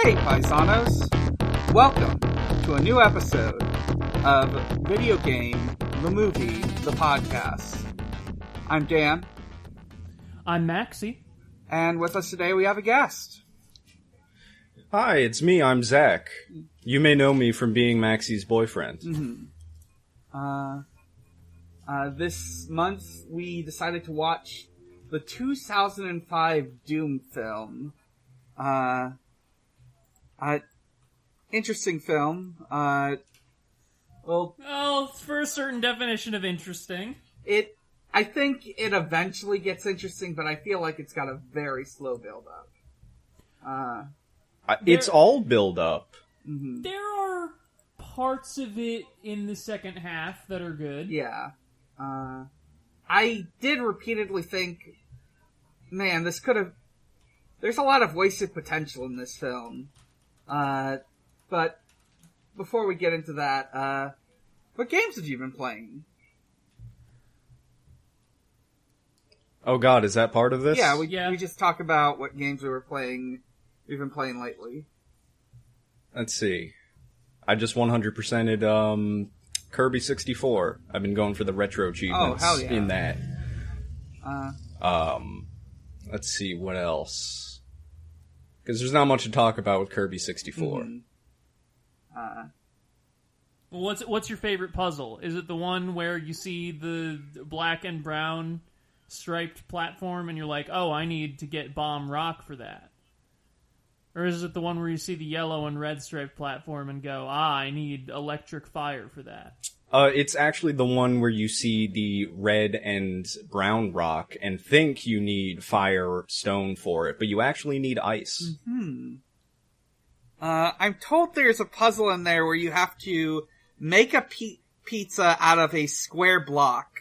Hey, paisanos! Welcome to a new episode of Video Game, the Movie, the Podcast. I'm Dan. I'm Maxie. And with us today we have a guest. Hi, it's me, I'm Zach. You may know me from being Maxie's boyfriend. This month we decided to watch the 2005 Doom film. Interesting film. Well, for a certain definition of interesting. I think it eventually gets interesting, but I feel like it's got a very slow build up. It's all build up. Mm-hmm. There are parts of it in the second half that are good. Yeah. I did repeatedly think, man, this could have... There's a lot of wasted potential in this film. But before we get into that, what games have you been playing? Oh god, is that part of this? Yeah, we just talk about what games we've been playing lately. Let's see. I just 100%ed Kirby 64. I've been going for the retro achievements in that. Let's see, what else? Because there's not much to talk about with Kirby 64. Mm-hmm. Well, what's your favorite puzzle? Is it the one where you see the black and brown striped platform and you're like, oh, I need to get bomb rock for that? Or is it the one where you see the yellow and red striped platform and go, I need electric fire for that? It's actually the one where you see the red and brown rock and think you need fire stone for it, but you actually need ice. Mm-hmm. I'm told there's a puzzle in there where you have to make a pizza out of a square block.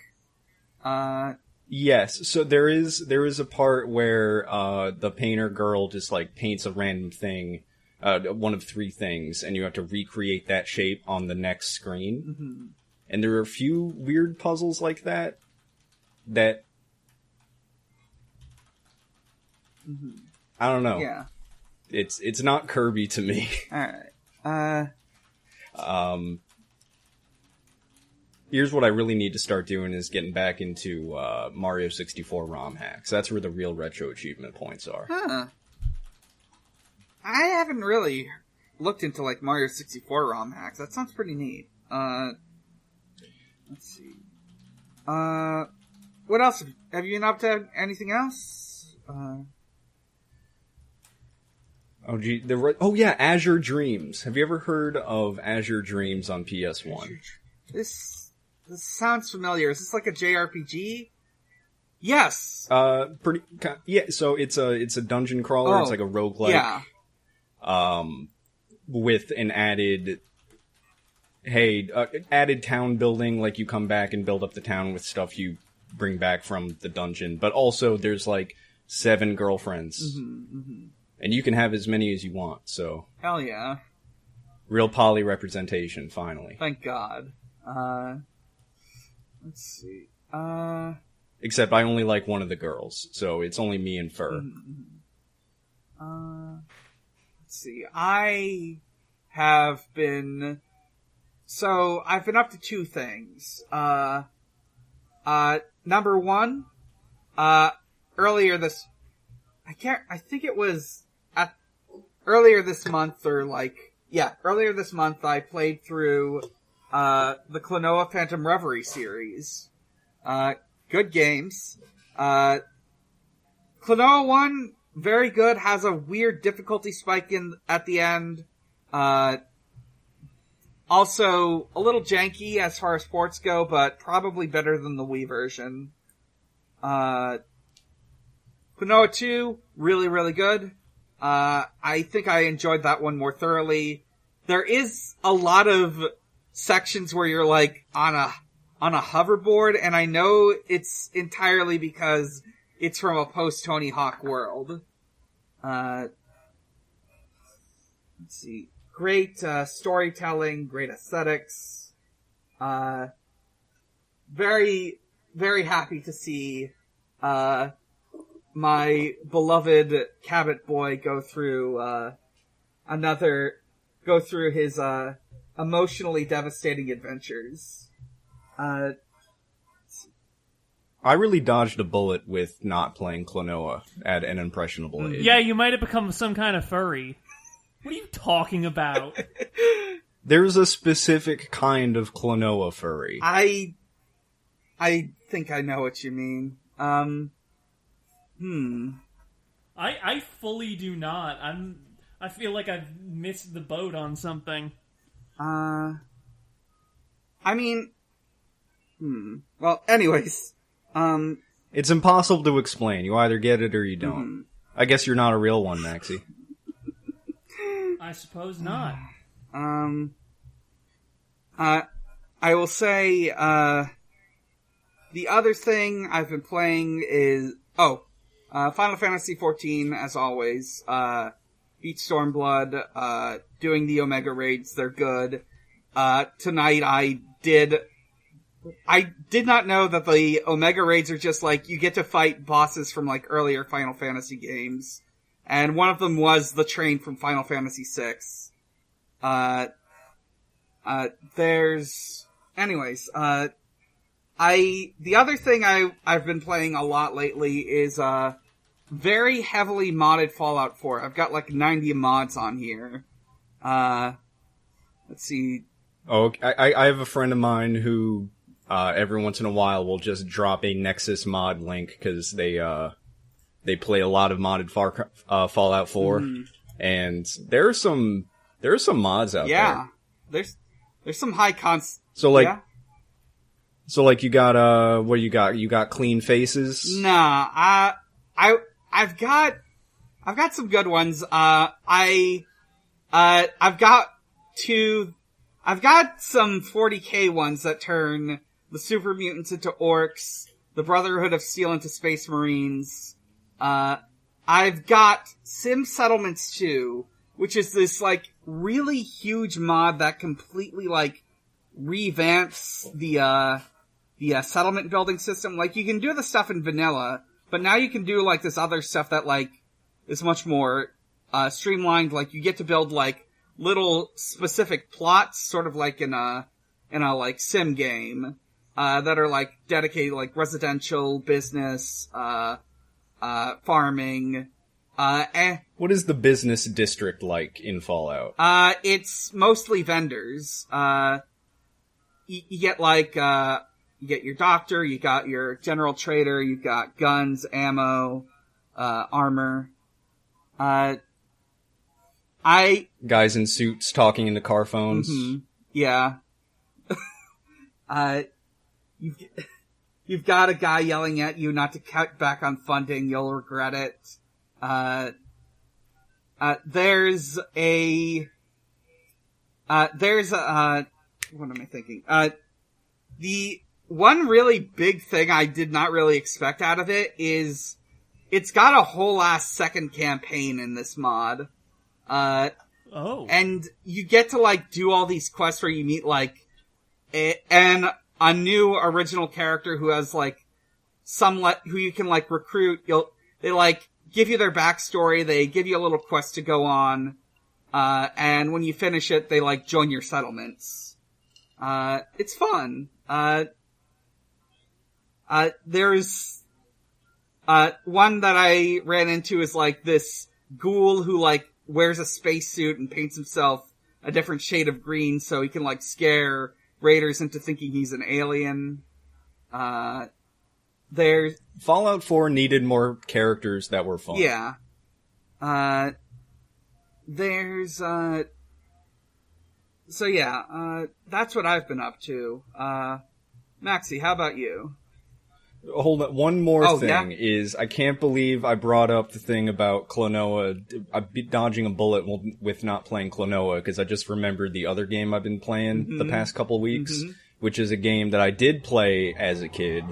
Yes, so there is a part where the painter girl just like paints a random thing, one of three things, and you have to recreate that shape on the next screen. Mm-hmm. And there are a few weird puzzles like that. Mm-hmm. I don't know. Yeah, it's not Kirby to me. All right. Here's what I really need to start doing is getting back into Mario 64 ROM hacks. That's where the real retro achievement points are. Huh. I haven't really looked into like Mario 64 ROM hacks. That sounds pretty neat. Let's see. What else? Have you been up to anything else? Oh gee, Azure Dreams. Have you ever heard of Azure Dreams on PS1? This sounds familiar. Is this like a JRPG? Yes. Yeah. So it's a dungeon crawler. It's like a roguelike. Yeah. With an added town building. Like you come back and build up the town with stuff you bring back from the dungeon. But also there's like 7 girlfriends, and you can have as many as you want. So hell yeah. Real poly representation, finally. Thank God. Let's see. Except I only like one of the girls, so it's only me and Fur. Let's see. I've been up to 2 things. Number one, earlier this month I played through the Klonoa Phantom Reverie series. Good games. Klonoa 1, very good, has a weird difficulty spike at the end. Also, a little janky as far as ports go, but probably better than the Wii version. Klonoa 2, really, really good. I think I enjoyed that one more thoroughly. There is a lot of sections where you're like on a hoverboard, and I know it's entirely because it's from a post-Tony Hawk world. Let's see. Great storytelling, great aesthetics. Very, very happy to see my beloved Cabot boy go through go through his emotionally devastating adventures. I really dodged a bullet with not playing Klonoa at an impressionable age. Yeah, you might have become some kind of furry. What are you talking about? There's a specific kind of Klonoa furry. I think I know what you mean. I fully do not. I feel like I've missed the boat on something. I mean, well, anyways, It's impossible to explain. You either get it or you don't. I guess you're not a real one, Maxie. I suppose not. I will say, the other thing I've been playing is, Final Fantasy XIV, as always, beat Stormblood, doing the Omega raids, they're good. Tonight I did not know that the Omega raids are just like, you get to fight bosses from like earlier Final Fantasy games. And one of them was the train from Final Fantasy VI. The other thing I've been playing a lot lately is, very heavily modded Fallout 4. I've got like 90 mods on here. Let's see. Oh, I have a friend of mine who, every once in a while will just drop a Nexus mod link because they play a lot of modded Fallout 4, and there are some mods out there. Yeah, there's some high cons. So like you got what do you got? You got clean faces? Nah, I've got some good ones. I've got some 40k ones that turn the super mutants into orcs, the Brotherhood of Steel into Space Marines. I've got Sim Settlements 2, which is this like really huge mod that completely like revamps the settlement building system. Like you can do the stuff in vanilla, but now you can do like this other stuff that like is much more streamlined. Like you get to build like little specific plots, sort of like in a like sim game, that are like dedicated like residential, business, farming. What is the business district like in Fallout? It's mostly vendors. You get like, you get your doctor, you got your general trader, you've got guns, ammo, armor. Guys in suits talking into car phones. Yeah. You've got a guy yelling at you not to cut back on funding, you'll regret it. There's a, what am I thinking? The one really big thing I did not really expect out of it is it's got a whole ass second campaign in this mod. And you get to like do all these quests where you meet like a new original character who has like who you can like recruit. They like give you their backstory, they give you a little quest to go on, and when you finish it, they like join your settlements. It's fun. There's one that I ran into is like this ghoul who like wears a spacesuit and paints himself a different shade of green so he can like scare raiders into thinking he's an alien. There's Fallout 4 needed more characters that were fun. Yeah. There's so yeah, that's what I've been up to. Maxie, how about you? Hold on, one more thing is, I can't believe I brought up the thing about Klonoa, dodging a bullet with not playing Klonoa, because I just remembered the other game I've been playing the past couple weeks, which is a game that I did play as a kid,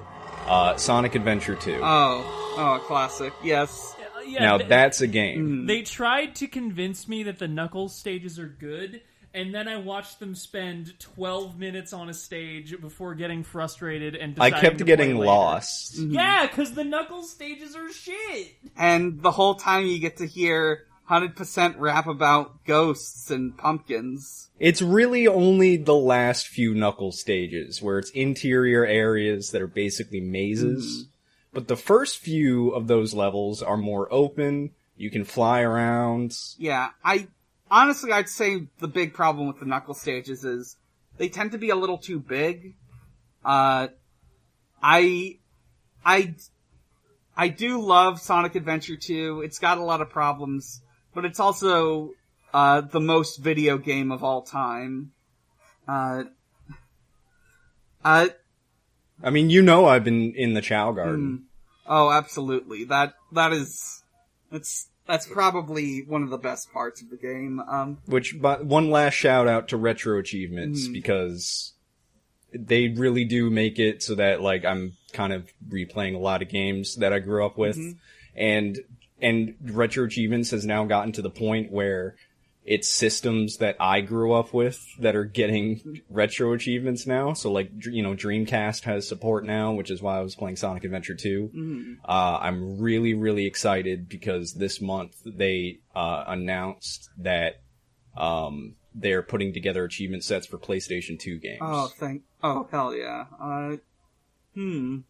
Sonic Adventure 2. Oh, a classic, yes. Now that's a game. They tried to convince me that the Knuckles stages are good, and then I watched them spend 12 minutes on a stage before getting frustrated and deciding I kept getting lost. Yeah, because the Knuckles stages are shit! And the whole time you get to hear 100% rap about ghosts and pumpkins. It's really only the last few Knuckles stages, where it's interior areas that are basically mazes. But the first few of those levels are more open, you can fly around. Yeah, honestly, I'd say the big problem with the Knuckles stages is they tend to be a little too big. I do love Sonic Adventure 2. It's got a lot of problems, but it's also the most video game of all time. I mean, you know I've been in the Chow Garden. Oh, absolutely. That's probably one of the best parts of the game. But one last shout out to Retro Achievements, because they really do make it so that, like, I'm kind of replaying a lot of games that I grew up with. And Retro Achievements has now gotten to the point where it's systems that I grew up with that are getting retro achievements now. So, like, you know, Dreamcast has support now, which is why I was playing Sonic Adventure 2. I'm really, really excited because this month they announced that they're putting together achievement sets for PlayStation 2 games. Oh, hell yeah. And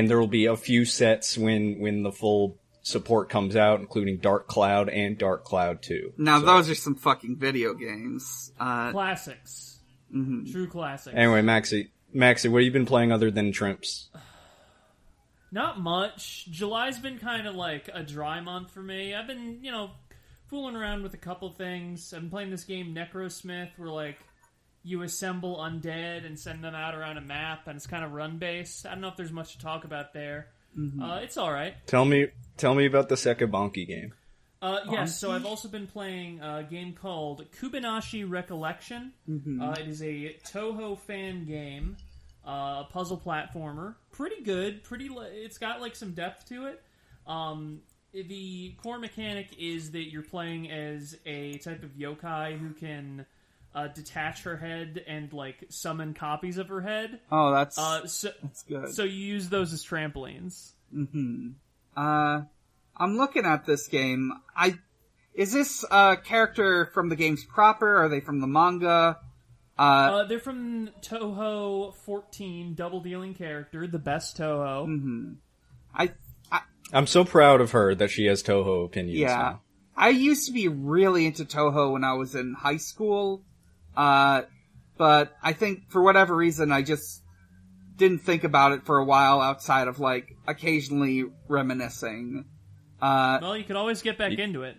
there will be a few sets when the full support comes out, including Dark Cloud and Dark Cloud 2. Now, those are some fucking video games. Classics. True classics. Anyway, Maxie, what have you been playing other than Trimps? Not much. July's been kind of like a dry month for me. I've been, fooling around with a couple things. I've been playing this game, Necrosmith, where, like, you assemble undead and send them out around a map, and it's kind of run-based. I don't know if there's much to talk about there. It's alright. Tell me about the Sekibonki game. Yes, so I've also been playing a game called Kubinashi Recollection. It is a Toho fan game, a puzzle platformer. Pretty good. It's got, like, some depth to it. The core mechanic is that you're playing as a type of yokai who can detach her head and, like, summon copies of her head. Oh, that's good. So you use those as trampolines. I'm looking at this game. Is this a character from the games proper? Are they from the manga? They're from Toho 14, Double Dealing Character, the best Toho. I'm so proud of her that she has Toho opinions. Yeah. Now. I used to be really into Toho when I was in high school. But I think for whatever reason I just didn't think about it for a while outside of, like, occasionally reminiscing. Well, you could always get back into it.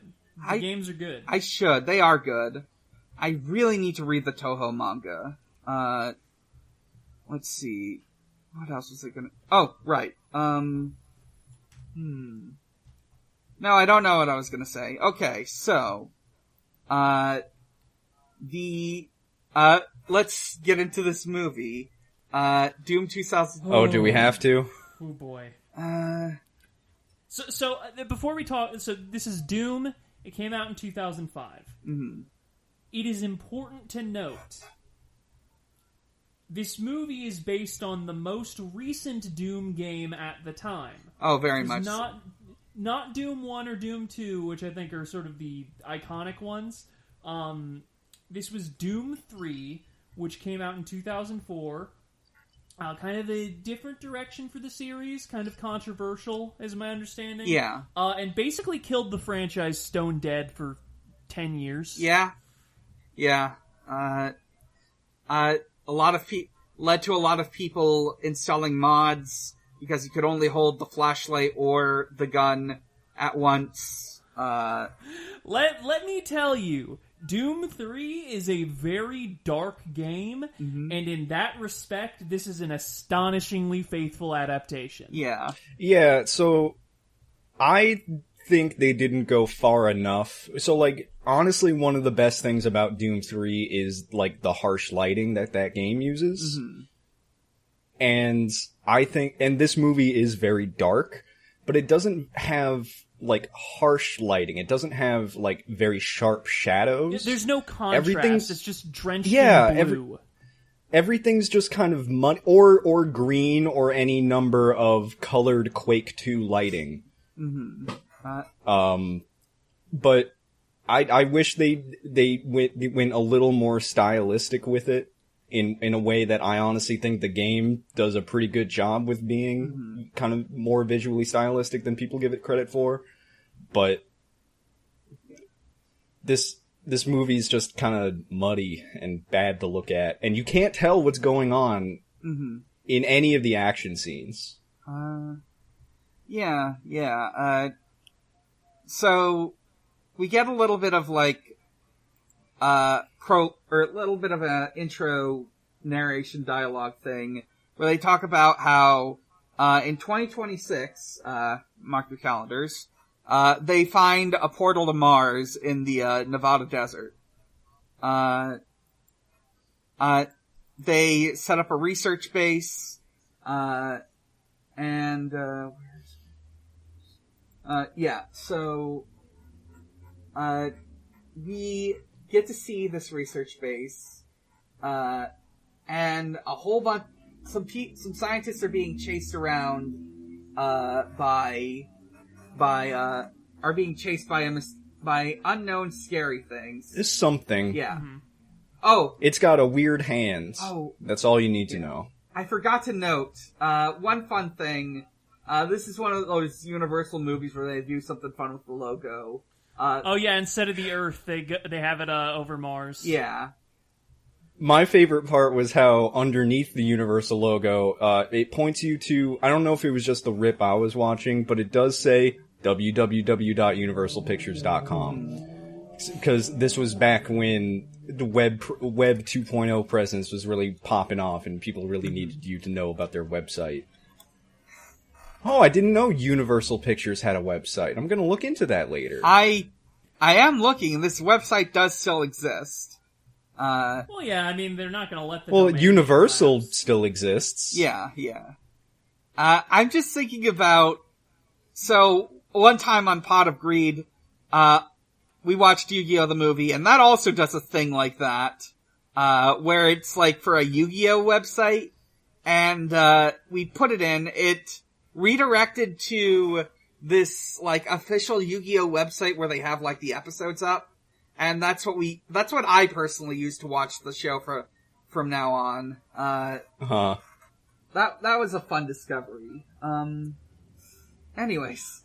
The games are good. I should. They are good. I really need to read the Toho manga. Let's see. What else was I gonna... Oh, right. No, I don't know what I was gonna say. Okay, so... let's get into this movie. Doom 2000... Oh, do we have to? Oh, boy. So before we talk... So, this is Doom. It came out in 2005. It is important to note... This movie is based on the most recent Doom game at the time. Oh, very much Not Doom 1 or Doom 2, which I think are sort of the iconic ones. This was Doom 3, which came out in 2004. Kind of a different direction for the series, kind of controversial, is my understanding. Yeah. And basically killed the franchise stone dead for 10 years. Yeah. Yeah. Led to a lot of people installing mods because you could only hold the flashlight or the gun at once. Let me tell you, Doom 3 is a very dark game, and in that respect, this is an astonishingly faithful adaptation. Yeah. Yeah, so I think they didn't go far enough. So, like, honestly, one of the best things about Doom 3 is, like, the harsh lighting that game uses. And I think, and this movie is very dark, but it doesn't have, like, harsh lighting. It doesn't have, like, very sharp shadows. There's no contrast. It's just drenched in blue. Everything's just kind of mud or green or any number of colored Quake 2 lighting. but I wish they went a little more stylistic with it in a way that I honestly think the game does a pretty good job with being kind of more visually stylistic than people give it credit for. But this movie's just kind of muddy and bad to look at, and you can't tell what's going on in any of the action scenes. So we get a little bit of like a little bit of an intro narration dialogue thing where they talk about how in 2026, mark your calendars, they find a portal to Mars in the Nevada desert. They set up a research base, we get to see this research base, and a whole bunch, some scientists are being chased around, by unknown scary things. It's something. Yeah. Oh. It's got a weird hand. Oh. That's all you need to know. I forgot to note, one fun thing. This is one of those Universal movies where they do something fun with the logo. Instead of the Earth, they have it over Mars. Yeah. My favorite part was how underneath the Universal logo, it points you to, I don't know if it was just the rip I was watching, but it does say www.universalpictures.com. Because this was back when the web 2.0 presence was really popping off and people really needed you to know about their website. Oh, I didn't know Universal Pictures had a website. I'm gonna look into that later. I am looking. This website does still exist. Well, yeah, I mean, they're not gonna let the Universal still exists. Yeah. I'm just thinking about, so, one time on Pot of Greed, we watched Yu-Gi-Oh! The movie, and that also does a thing like that, where it's like for a Yu-Gi-Oh! Website, and, we put it in, it redirected to this, like, official Yu-Gi-Oh! Website where they have, like, the episodes up, and that's what I personally use to watch the show from now on. That was a fun discovery. Anyways,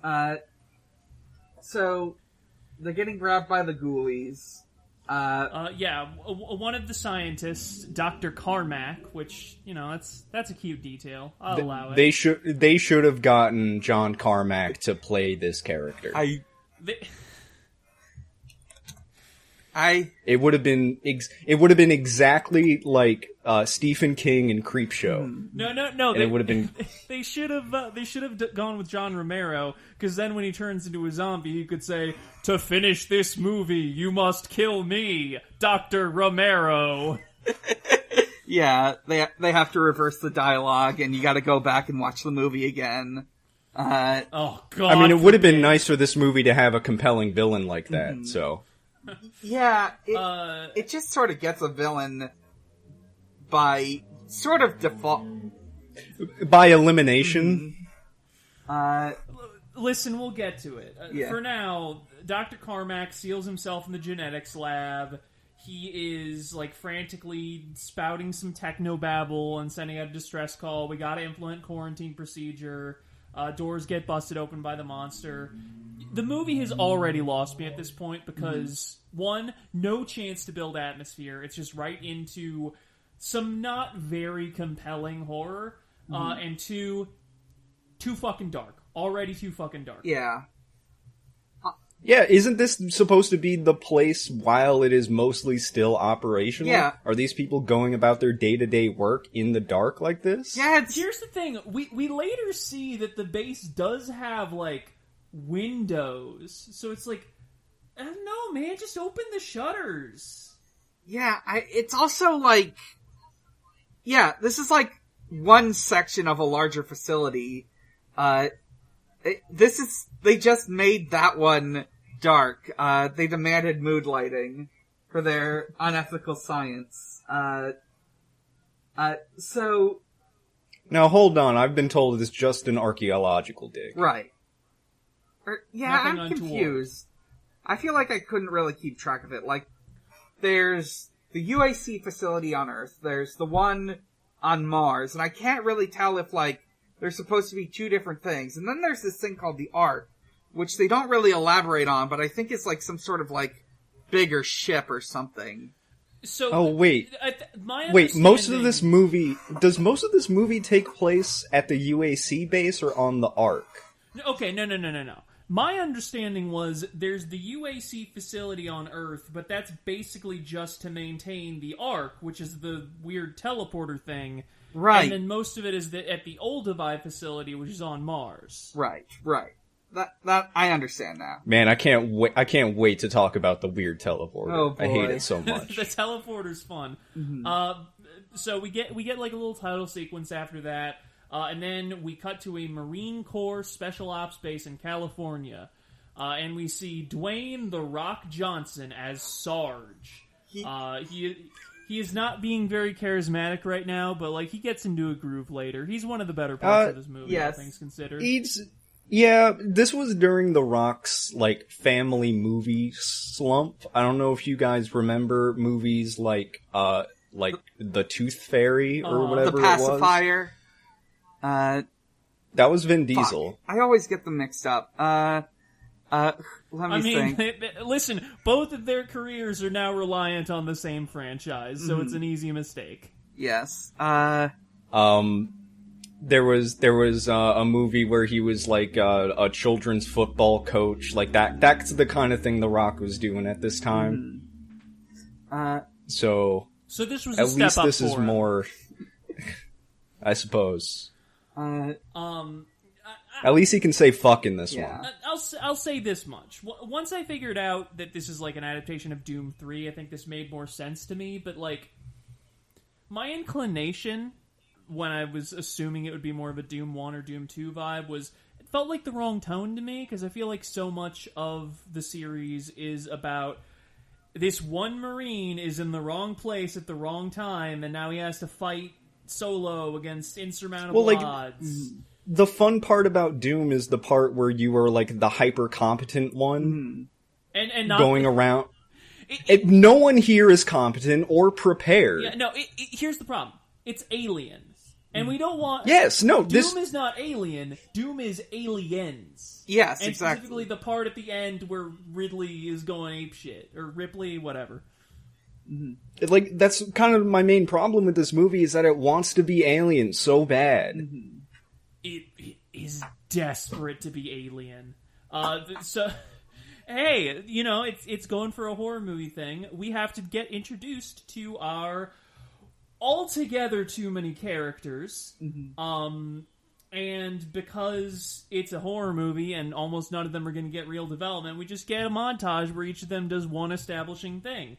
so, they're getting grabbed by the ghoulies. One of the scientists, Dr. Carmack, which, that's a cute detail. I'll allow it. They should have gotten John Carmack to play this character. It would have been exactly like Stephen King and Creepshow. No. And it would have been. They should have gone with John Romero, because then when he turns into a zombie, he could say, "To finish this movie, you must kill me, Dr. Romero." Yeah, they have to reverse the dialogue, and you got to go back and watch the movie again. Oh God! I mean, it would have been nice for this movie to have a compelling villain like that. So. Yeah, it just sort of gets a villain by sort of default. By elimination? Listen, we'll get to it. Yeah. For now, Dr. Carmack seals himself in the genetics lab. He is, like, frantically spouting some technobabble and sending out a distress call. We gotta implement quarantine procedure. Doors get busted open by the monster. The movie has already lost me at this point because, one, no chance to build atmosphere. It's just right into some not very compelling horror. And two, too fucking dark. Already too fucking dark. Yeah. Yeah, isn't this supposed to be the place while it is mostly still operational? Yeah. Are these people going about their day-to-day work in the dark like this? Yeah, here's the thing. We later see that the base does have, like, windows. So it's like, I don't know, man, just open the shutters. Yeah, it's also like, yeah, this is like one section of a larger facility. They just made that one dark. They demanded mood lighting for their unethical science. So... Now, hold on. I've been told it's just an archaeological dig. Right. Yeah, Nothing I'm untoward. confused. I feel like I couldn't really keep track of it. Like, there's the UAC facility on Earth, there's the one on Mars, and I can't really tell if, like, they're supposed to be two different things. And then there's this thing called the Ark, which they don't really elaborate on, but I think it's like some sort of, like, bigger ship or something. So, wait, most of this movie take place at the UAC base or on the Ark? Okay, no. My understanding was there's the UAC facility on Earth, but that's basically just to maintain the Ark, which is the weird teleporter thing. Right. And then most of it is at the Olduvai facility, which is on Mars. Right. That I understand now. Man, I can't wait to talk about the weird teleporter. Oh, boy. I hate it so much. The teleporter's fun. Mm-hmm. So we get like a little title sequence after that, and then we cut to a Marine Corps Special Ops base in California, and we see Dwayne "The Rock" Johnson as Sarge. He is not being very charismatic right now, but like he gets into a groove later. He's one of the better parts of this movie, yes. all things considered. Yeah, this was during The Rock's, like, family movie slump. I don't know if you guys remember movies like The Tooth Fairy or whatever The Pacifier. That was Vin Diesel. I always get them mixed up. Let me think. Listen, both of their careers are now reliant on the same franchise, so it's an easy mistake. Yes. There was a movie where he was like a children's football coach, like that. That's the kind of thing The Rock was doing at this time. So this was at a step least up this for is him. more, I suppose. At least he can say fuck in this one. I'll say this much. Once I figured out that this is like an adaptation of Doom 3, I think this made more sense to me. But like, my inclination, when I was assuming it would be more of a Doom 1 or Doom 2 vibe, was it felt like the wrong tone to me, because I feel like so much of the series is about this one Marine is in the wrong place at the wrong time, and now he has to fight solo against insurmountable odds. The fun part about Doom is the part where you are like the hyper competent one, and not going around. No one here is competent or prepared. Yeah, no. Here's the problem: it's aliens. And we don't want... Doom is not alien. Doom is aliens. Yes, and exactly. Specifically the part at the end where Ridley is going apeshit. Or Ripley, whatever. Like, that's kind of my main problem with this movie, is that it wants to be alien so bad. It is desperate to be alien. So... Hey, you know, it's going for a horror movie thing. We have to get introduced to our... altogether too many characters, and because it's a horror movie and almost none of them are going to get real development, we just get a montage where each of them does one establishing thing.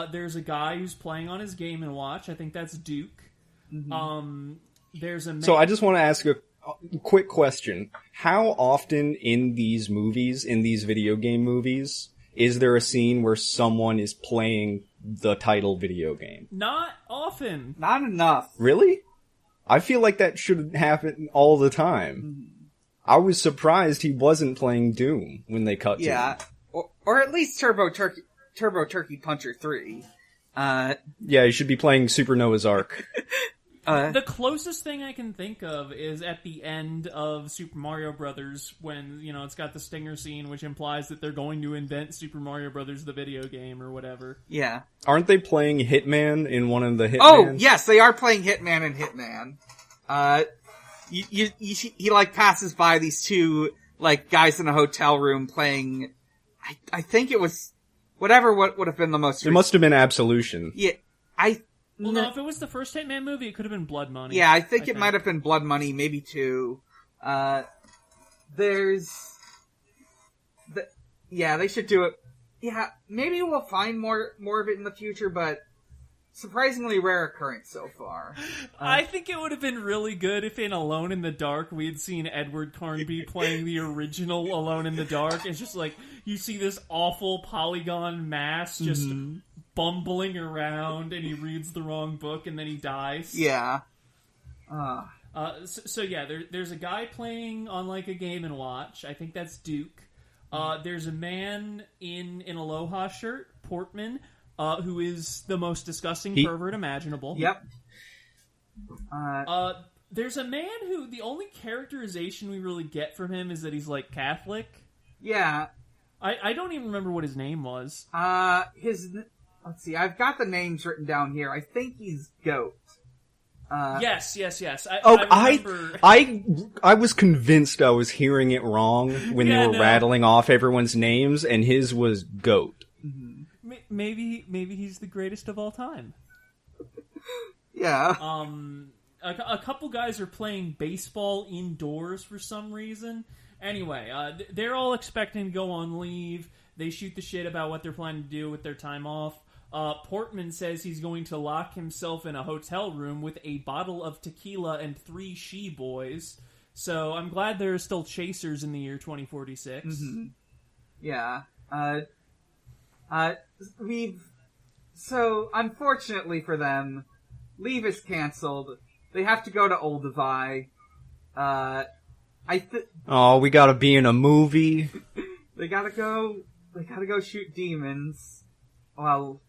There's a guy who's playing on his Game & Watch. I think that's Duke. There's a man... So I just want to ask a quick question. How often in these movies, in these video game movies, is there a scene where someone is playing the title video game? Not often. Not enough. Really? I feel like that should happen all the time. I was surprised he wasn't playing Doom when they cut to him. Or at least Turbo Turkey Puncher 3. Yeah, he should be playing Super Noah's Ark. The closest thing I can think of is at the end of Super Mario Brothers, when, you know, it's got the stinger scene, which implies that they're going to invent Super Mario Brothers, the video game, or whatever. Yeah. Aren't they playing Hitman in one of the Hitmans? Oh, yes, they are playing Hitman in Hitman. He like passes by these two, like, guys in a hotel room playing, I think it was, what would have been the most... It must have been Absolution. Yeah, Well, no, if it was the first Hitman movie, it could have been Blood Money. Yeah, I think it might have been Blood Money, maybe two. They should do it. Yeah, maybe we'll find more of it in the future, but surprisingly rare occurrence so far. I think it would have been really good if in Alone in the Dark we had seen Edward Carnby playing the original Alone in the Dark. It's just like, you see this awful polygon mass just bumbling around, and he reads the wrong book, and then he dies. Yeah. So yeah, there's a guy playing on like a Game & Watch. I think that's Duke. There's a man in an Aloha shirt, Portman, who is the most disgusting pervert imaginable. Yep. There's a man who, the only characterization we really get from him is that he's, like, Catholic. Yeah. I don't even remember what his name was. Let's see, I've got the names written down here. I think he's Goat. Yes. I remember... I was convinced I was hearing it wrong when they were rattling off everyone's names, and his was Goat. Mm-hmm. Maybe he's the greatest of all time. Yeah. A couple guys are playing baseball indoors for some reason. Anyway, they're all expecting to go on leave. They shoot the shit about what they're planning to do with their time off. Portman says he's going to lock himself in a hotel room with a bottle of tequila and 3 she-boys. So I'm glad there are still chasers in the year 2046. Mm-hmm. Yeah. So, unfortunately for them, leave is cancelled. They have to go to Olduvai. We gotta be in a movie. They gotta go shoot demons. Well...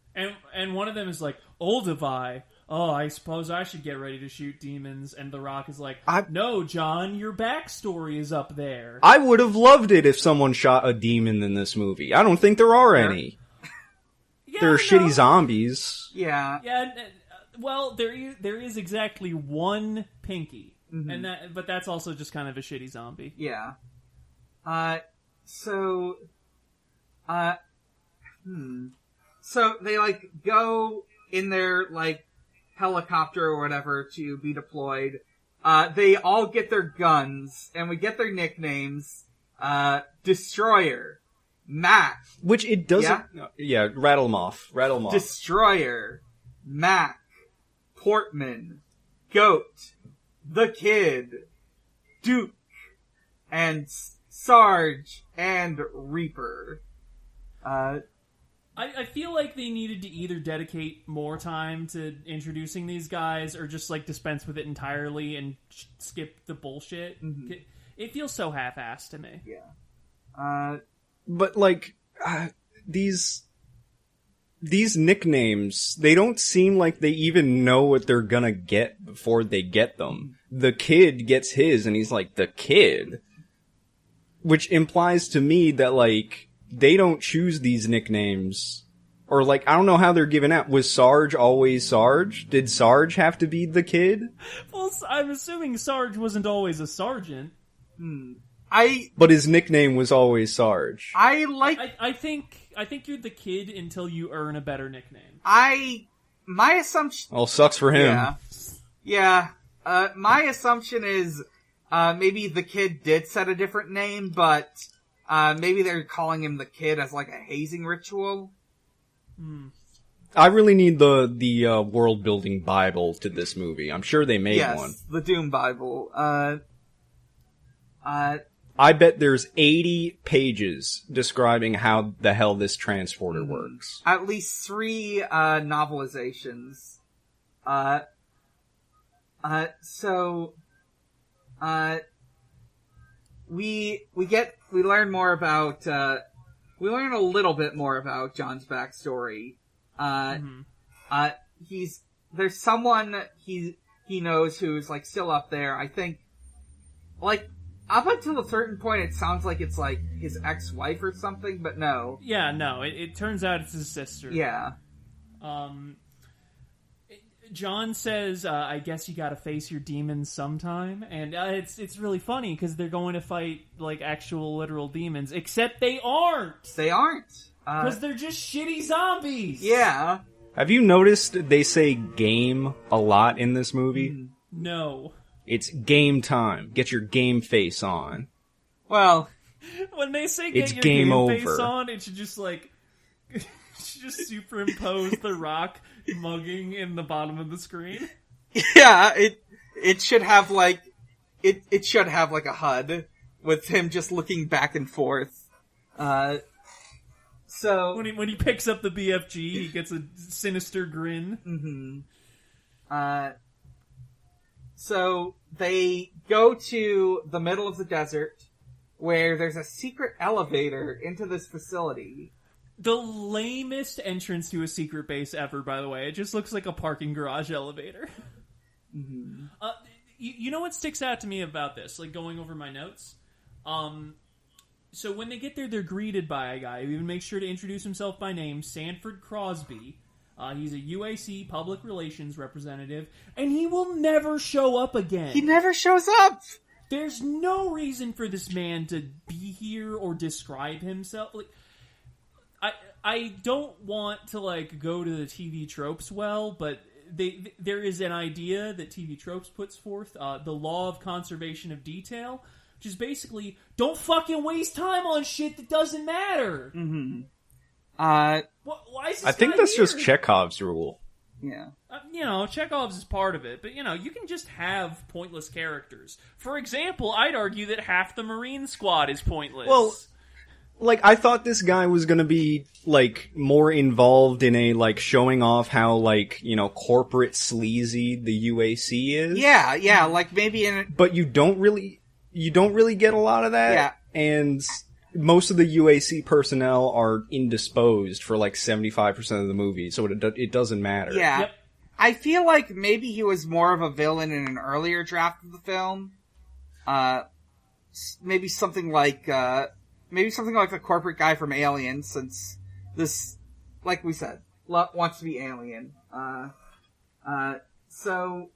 And one of them is like, Olduvai, oh, I suppose I should get ready to shoot demons. And The Rock is like, no, John, your backstory is up there. I would have loved it if someone shot a demon in this movie. I don't think there are any. There are shitty zombies. Yeah. Yeah, well, there is exactly one Pinky. Mm-hmm. But that's also just kind of a shitty zombie. Yeah. So they, like, go in their, like, helicopter or whatever to be deployed. They all get their guns, and we get their nicknames. Destroyer. Mac. Which it doesn't... Yeah, rattle them off. Destroyer. Mac. Portman. Goat. The Kid. Duke. And Sarge. And Reaper. I feel like they needed to either dedicate more time to introducing these guys or just, like, dispense with it entirely and skip the bullshit. Mm-hmm. It feels so half-assed to me. Yeah. But, like, these nicknames, they don't seem like they even know what they're gonna get before they get them. The Kid gets his, and he's like, the Kid? Which implies to me that, like, they don't choose these nicknames. Or, like, I don't know how they're given out. Was Sarge always Sarge? Did Sarge have to be the Kid? Well, I'm assuming Sarge wasn't always a sergeant. But his nickname was always Sarge. I think you're the Kid until you earn a better nickname. My assumption... Well, sucks for him. Yeah. My assumption is, maybe the Kid did set a different name, but... maybe they're calling him the Kid as, like, a hazing ritual. I really need the world-building Bible to this movie. I'm sure they made one. Yes, the Doom Bible. I bet there's 80 pages describing how the hell this transporter works. At least 3, novelizations. We learn more about, we learn a little bit more about John's backstory. There's someone he knows who's, like, still up there. I think, like, up until a certain point it sounds like it's, like, his ex-wife or something, but no. Yeah, no, it turns out it's his sister. Yeah. John says, I guess you gotta face your demons sometime, and it's really funny, because they're going to fight, like, actual literal demons, except they aren't! They aren't! Because they're just shitty zombies! Yeah. Have you noticed they say game a lot in this movie? No. It's game time. Get your game face on. Well... When they say get your game face over. on, it should just, like... just superimpose The Rock mugging in the bottom of the screen. Yeah, it should have, like... It should have, like, a HUD with him just looking back and forth. So... When he picks up the BFG, he gets a sinister grin. So, they go to the middle of the desert, where there's a secret elevator into this facility. The lamest entrance to a secret base ever, by the way. It just looks like a parking garage elevator. Mm-hmm. You know what sticks out to me about this? Like, going over my notes? So when they get there, they're greeted by a guy who even makes sure to introduce himself by name, Sanford Crosby. He's a UAC public relations representative, and he will never show up again. He never shows up! There's no reason for this man to be here or describe himself. Like, I don't want to, like, go to the TV tropes well, but there is an idea that TV tropes puts forth, the law of conservation of detail, which is basically, don't fucking waste time on shit that doesn't matter. Mm-hmm. Why is this I think guy that's here? just Chekhov's rule. Yeah. Chekhov's is part of it, but, you can just have pointless characters. For example, I'd argue that half the Marine Squad is pointless. Well, like, I thought this guy was gonna be, like, more involved in a, like, showing off how, like, corporate sleazy the UAC is. Yeah, like, maybe in... But you don't really get a lot of that. Yeah. And most of the UAC personnel are indisposed for, like, 75% of the movie, so it doesn't matter. Yeah. Yep. I feel like maybe he was more of a villain in an earlier draft of the film. Maybe something like the corporate guy from Alien, since this, like we said, wants to be Alien. So...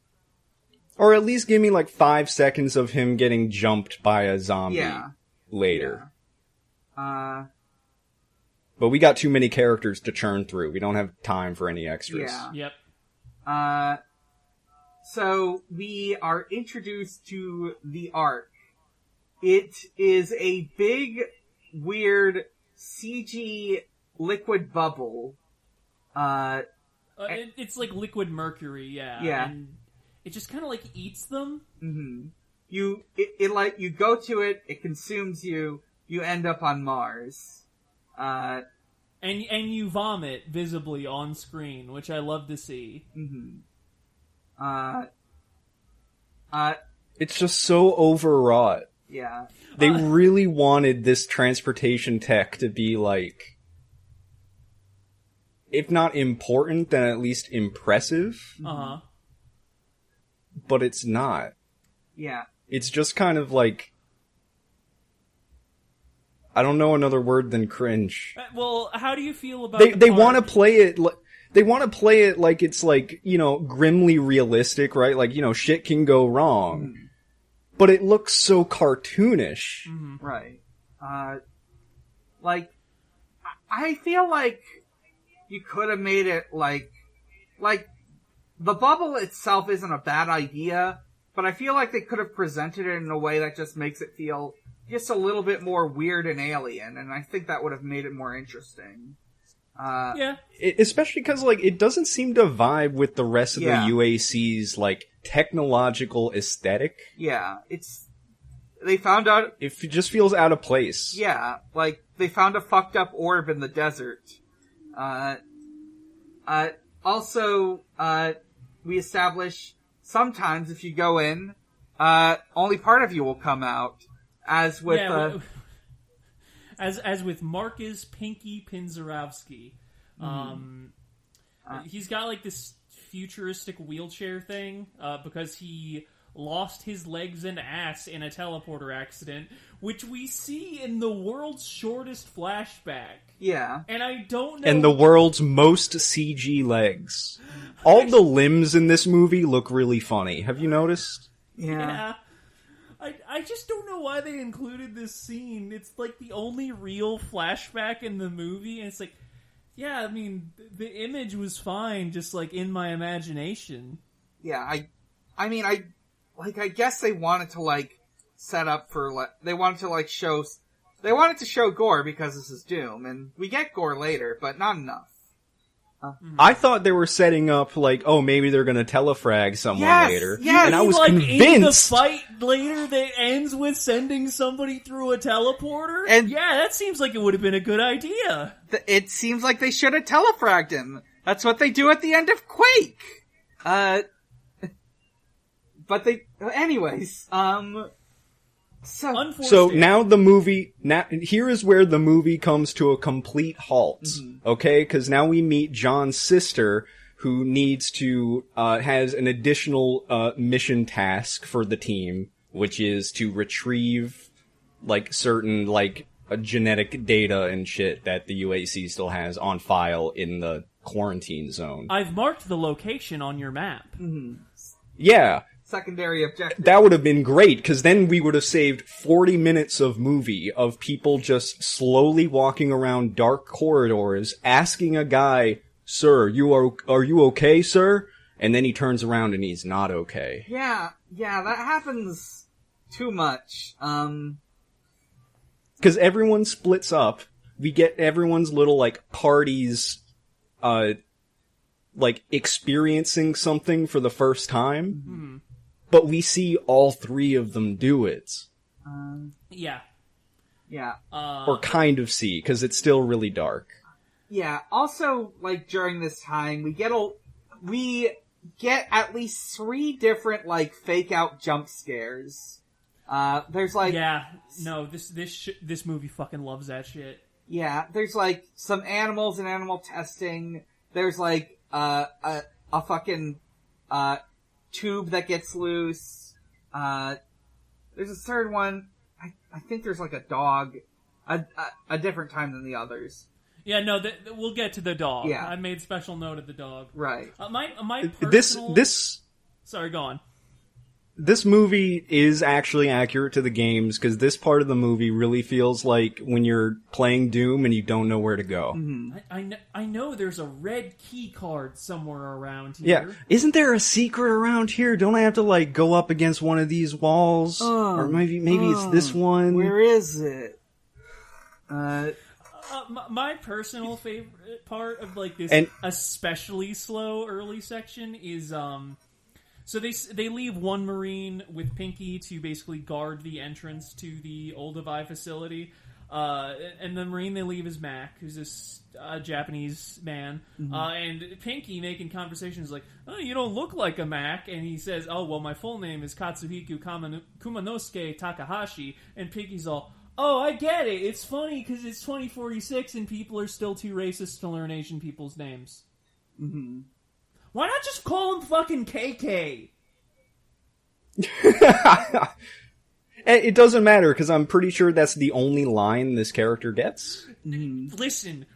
Or at least give me, like, 5 seconds of him getting jumped by a zombie later. Yeah. But we got too many characters to churn through. We don't have time for any extras. Yeah. Yep. So we are introduced to the Ark. It is a big, weird CG liquid bubble. It's like liquid mercury, yeah. Yeah. And it just kind of, like, eats them. Mm-hmm. You go to it, it consumes you, you end up on Mars. And you vomit visibly on screen, which I love to see. Mm-hmm. It's just so overwrought. Yeah. They really wanted this transportation tech to be, like, if not important, then at least impressive. Uh-huh. But it's not. Yeah. It's just kind of like... I don't know another word than cringe. Well, how do you feel about They want to play it... They want to play it like it's, like, grimly realistic, right? Like, shit can go wrong. Mm. But it looks so cartoonish. Mm-hmm. Right. Like, I feel like you could have made it like, the bubble itself isn't a bad idea, but I feel like they could have presented it in a way that just makes it feel just a little bit more weird and alien, and I think that would have made it more interesting. Yeah. Especially because, like, it doesn't seem to vibe with the rest of the UAC's, like, technological aesthetic. Yeah, they found out... It just feels out of place. Yeah, like, they found a fucked up orb in the desert. Also, we establish sometimes if you go in, only part of you will come out. As with, as with Marcus Pinky Pinzerowski. He's got, like, this futuristic wheelchair thing, because he lost his legs and ass in a teleporter accident, which we see in the world's shortest flashback. Yeah. And I don't know... And the world's most CG legs. All the limbs in this movie look really funny. Have you noticed? Yeah. I just don't know why they included this scene. It's, like, the only real flashback in the movie, and it's like, yeah, I mean, the image was fine, just, like, in my imagination. Yeah, I guess they wanted to, like, set up for, they wanted to show gore because this is Doom, and we get gore later, but not enough. I thought they were setting up, like, oh, maybe they're gonna telefrag someone later. Yes, and I was like, convinced. In the fight later that ends with sending somebody through a teleporter? And yeah, that seems like it would have been a good idea. It seems like they should have telefragged him. That's what they do at the end of Quake. But anyways, So now the movie, here is where the movie comes to a complete halt, okay? Because now we meet John's sister, who needs to, has an additional, mission task for the team, which is to retrieve, like, certain, like, genetic data and shit that the UAC still has on file in the quarantine zone. I've marked the location on your map. Yeah. Secondary objective. That would have been great, because then we would have saved 40 minutes of movie of people just slowly walking around dark corridors, asking a guy, "Sir, are you okay, sir?" And then he turns around and he's not okay. Yeah, that happens too much. Because everyone splits up. We get everyone's little, like, parties, like, experiencing something for the first time. But we see all three of them do it. Yeah. Or kind of see, because it's still really dark. Yeah, also, like, during this time, we get at least 3 different, like, fake-out jump scares. There's, like... Yeah, no, this movie fucking loves that shit. Yeah, there's, like, some animals and animal testing. There's, like, a fucking, tube that gets loose. There's a third one. I think there's, like, a dog. A different time than the others. Yeah, no, we'll get to the dog. Yeah. I made special note of the dog. Right. My personal... Sorry, go on. This movie is actually accurate to the games, because this part of the movie really feels like when you're playing Doom and you don't know where to go. I know there's a red key card somewhere around here. Yeah. Isn't there a secret around here? Don't I have to, like, go up against one of these walls? Or maybe it's this one? Where is it? My personal favorite part of, like, this especially slow early section is, so they leave one Marine with Pinky to basically guard the entrance to the Olduvai facility, and the Marine they leave is Mac, who's this Japanese man, and Pinky making conversations like, "Oh, you don't look like a Mac," and he says, "Oh, well, my full name is Katsuhiko Kumanosuke Takahashi," and Pinky's all, "Oh, I get it. It's funny because it's 2046 and people are still too racist to learn Asian people's names." Why not just call him fucking KK? It doesn't matter, because I'm pretty sure that's the only line this character gets. Listen,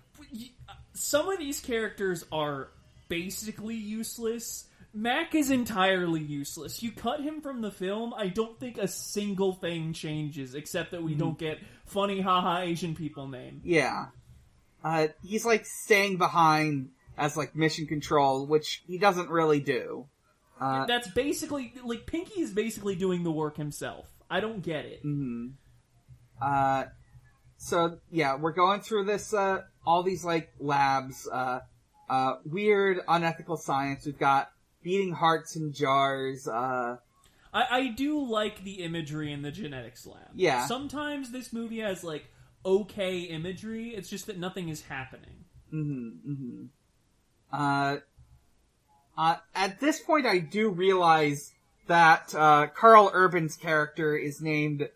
some of these characters are basically useless. Mac is entirely useless. You cut him from the film, I don't think a single thing changes, except that we don't get funny haha Asian people name. Yeah. He's, like, staying behind as, like, mission control, which he doesn't really do. That's basically, like, Pinky is basically doing the work himself. I don't get it. So, yeah, we're going through this, all these, like, labs, weird, unethical science. We've got beating hearts in jars, I do like the imagery in the genetics lab. Yeah. Sometimes this movie has, like, okay imagery, it's just that nothing is happening. At this point, I do realize that Carl Urban's character is named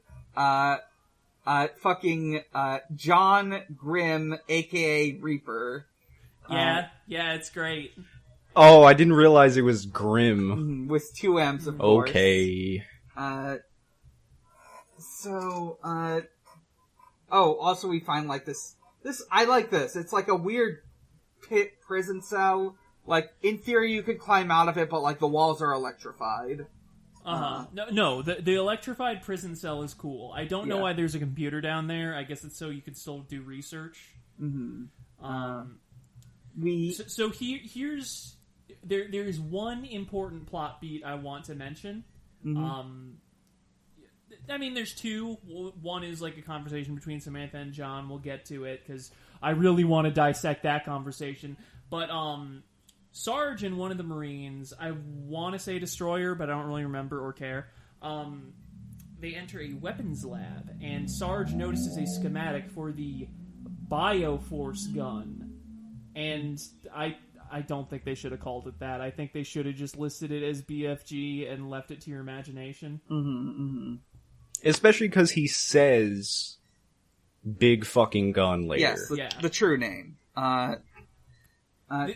John Grimm, aka Reaper. Yeah, it's great. Oh, I didn't realize it was Grimm. With 2 M's, of course. Okay. Also we find, like, this, I like this. It's like a weird prison cell. Like, in theory, you could climb out of it, but, like, the walls are electrified. No, the electrified prison cell is cool. I don't know why there's a computer down there. I guess it's so you can still do research. Here's there's one important plot beat I want to mention. I mean, there's 2. One is, like, a conversation between Samantha and John. We'll get to it, because I really want to dissect that conversation. But, Sarge and one of the Marines, I want to say Destroyer, but I don't really remember or care, they enter a weapons lab, and Sarge notices a schematic for the Bioforce gun. And I don't think they should have called it that. I think they should have just listed it as BFG and left it to your imagination. Especially because he says big fucking gun later. Yes, the true name.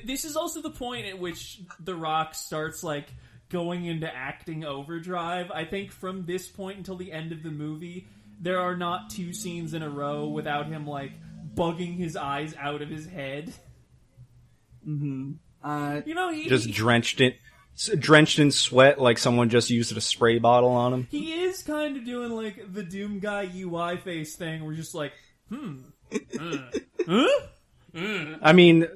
This is also the point at which The Rock starts, like, going into acting overdrive. I think from this point until the end of the movie, there are not 2 scenes in a row without him, like, bugging his eyes out of his head. Mm-hmm. He just drenched in sweat, like someone just used a spray bottle on him. He is kind of doing, like, the Doom Guy UI face thing, where just like, I mean,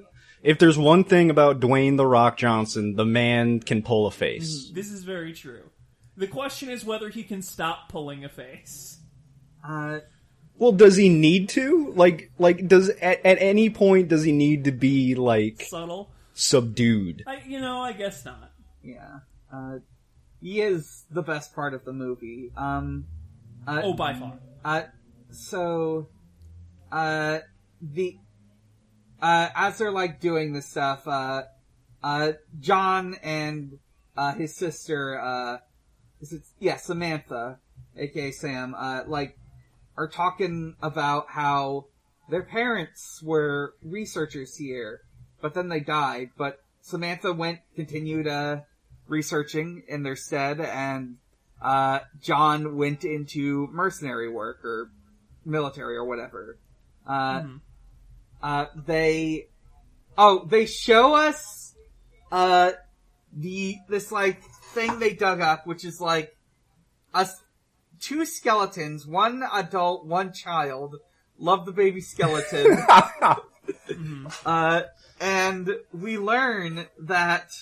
if there's one thing about Dwayne The Rock Johnson, the man can pull a face. This is very true. The question is whether he can stop pulling a face. Well, does he need to? Like, does at any point does he need to be like subtle, subdued? I guess not. Yeah, he is the best part of the movie. By far. As they're like doing this stuff, John and his sister, Samantha, aka Sam, are talking about how their parents were researchers here, but then they died. But Samantha continued researching in their stead, and John went into mercenary work or military or whatever. They show us this like thing they dug up, which is like two skeletons, one adult, one child. Love the baby skeleton. And we learn that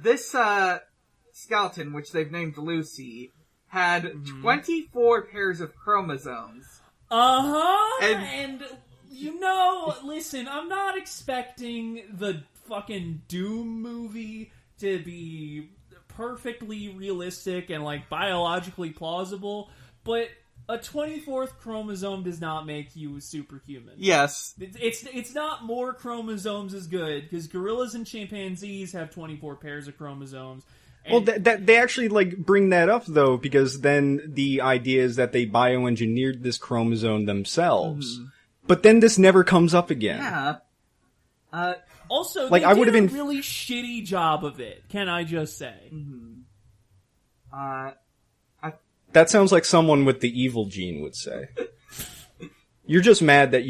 this skeleton, which they've named Lucy, had 24 pairs of chromosomes. And listen, I'm not expecting the fucking Doom movie to be perfectly realistic and, like, biologically plausible, but a 24th chromosome does not make you a superhuman. Yes. It's not more chromosomes is good, because gorillas and chimpanzees have 24 pairs of chromosomes. Well, they actually, like, bring that up, though, because then the idea is that they bioengineered this chromosome themselves. But then this never comes up again. Yeah. Also, like, they did a really shitty job of it, can I just say? That sounds like someone with the evil gene would say. You're just mad that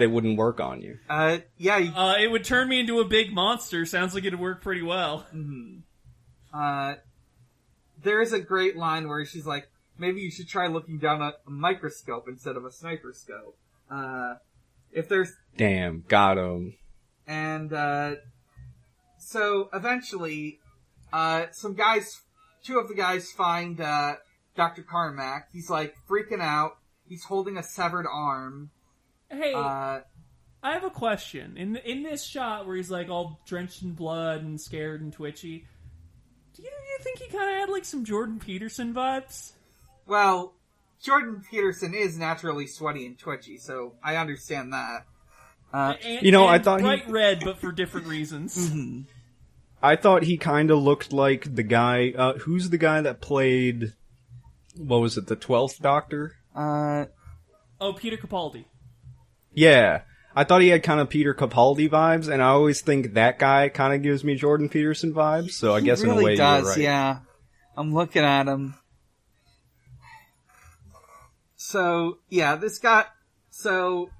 it wouldn't work on you. Yeah. It would turn me into a big monster. Sounds like it'd work pretty well. There is a great line where she's like, maybe you should try looking down a microscope instead of a sniperscope. If there's... Damn, got him. And, so eventually, two of the guys find, Dr. Carmack. He's like freaking out. He's holding a severed arm. Hey, I have a question. In this shot where he's like all drenched in blood and scared and twitchy, do you think he kind of had like some Jordan Peterson vibes? Well, Jordan Peterson is naturally sweaty and twitchy, so I understand that. I thought bright red, but for different reasons. I thought he kind of looked like the guy. Who's the guy that played? What was it? The 12th Doctor? Peter Capaldi. Yeah, I thought he had kind of Peter Capaldi vibes, and I always think that guy kind of gives me Jordan Peterson vibes. So I guess really in a way does, you're right. Yeah, I'm looking at him. So yeah, this guy. So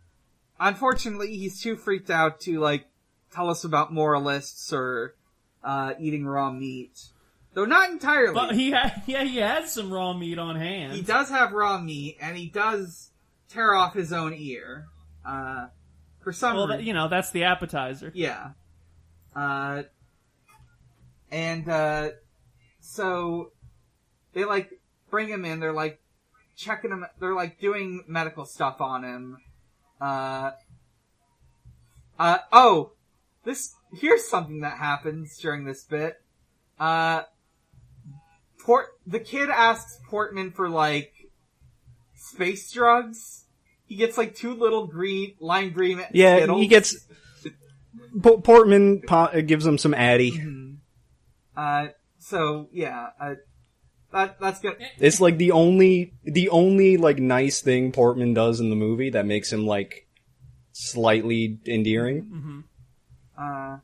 unfortunately, he's too freaked out to like tell us about moralists or eating raw meat. Though not entirely. But he had some raw meat on hand. He does have raw meat, and he does tear off his own ear. For some reason. Well, that's the appetizer. Yeah. So they like bring him in. They're like checking him. They're like doing medical stuff on him. Here's something that happens during this bit. The kid asks Portman for, like, space drugs. He gets, like, 2 little lime green Skittles. He gets... Portman gives him some Addy. The That's good. It's like the only like nice thing Portman does in the movie that makes him like slightly endearing. Mm-hmm.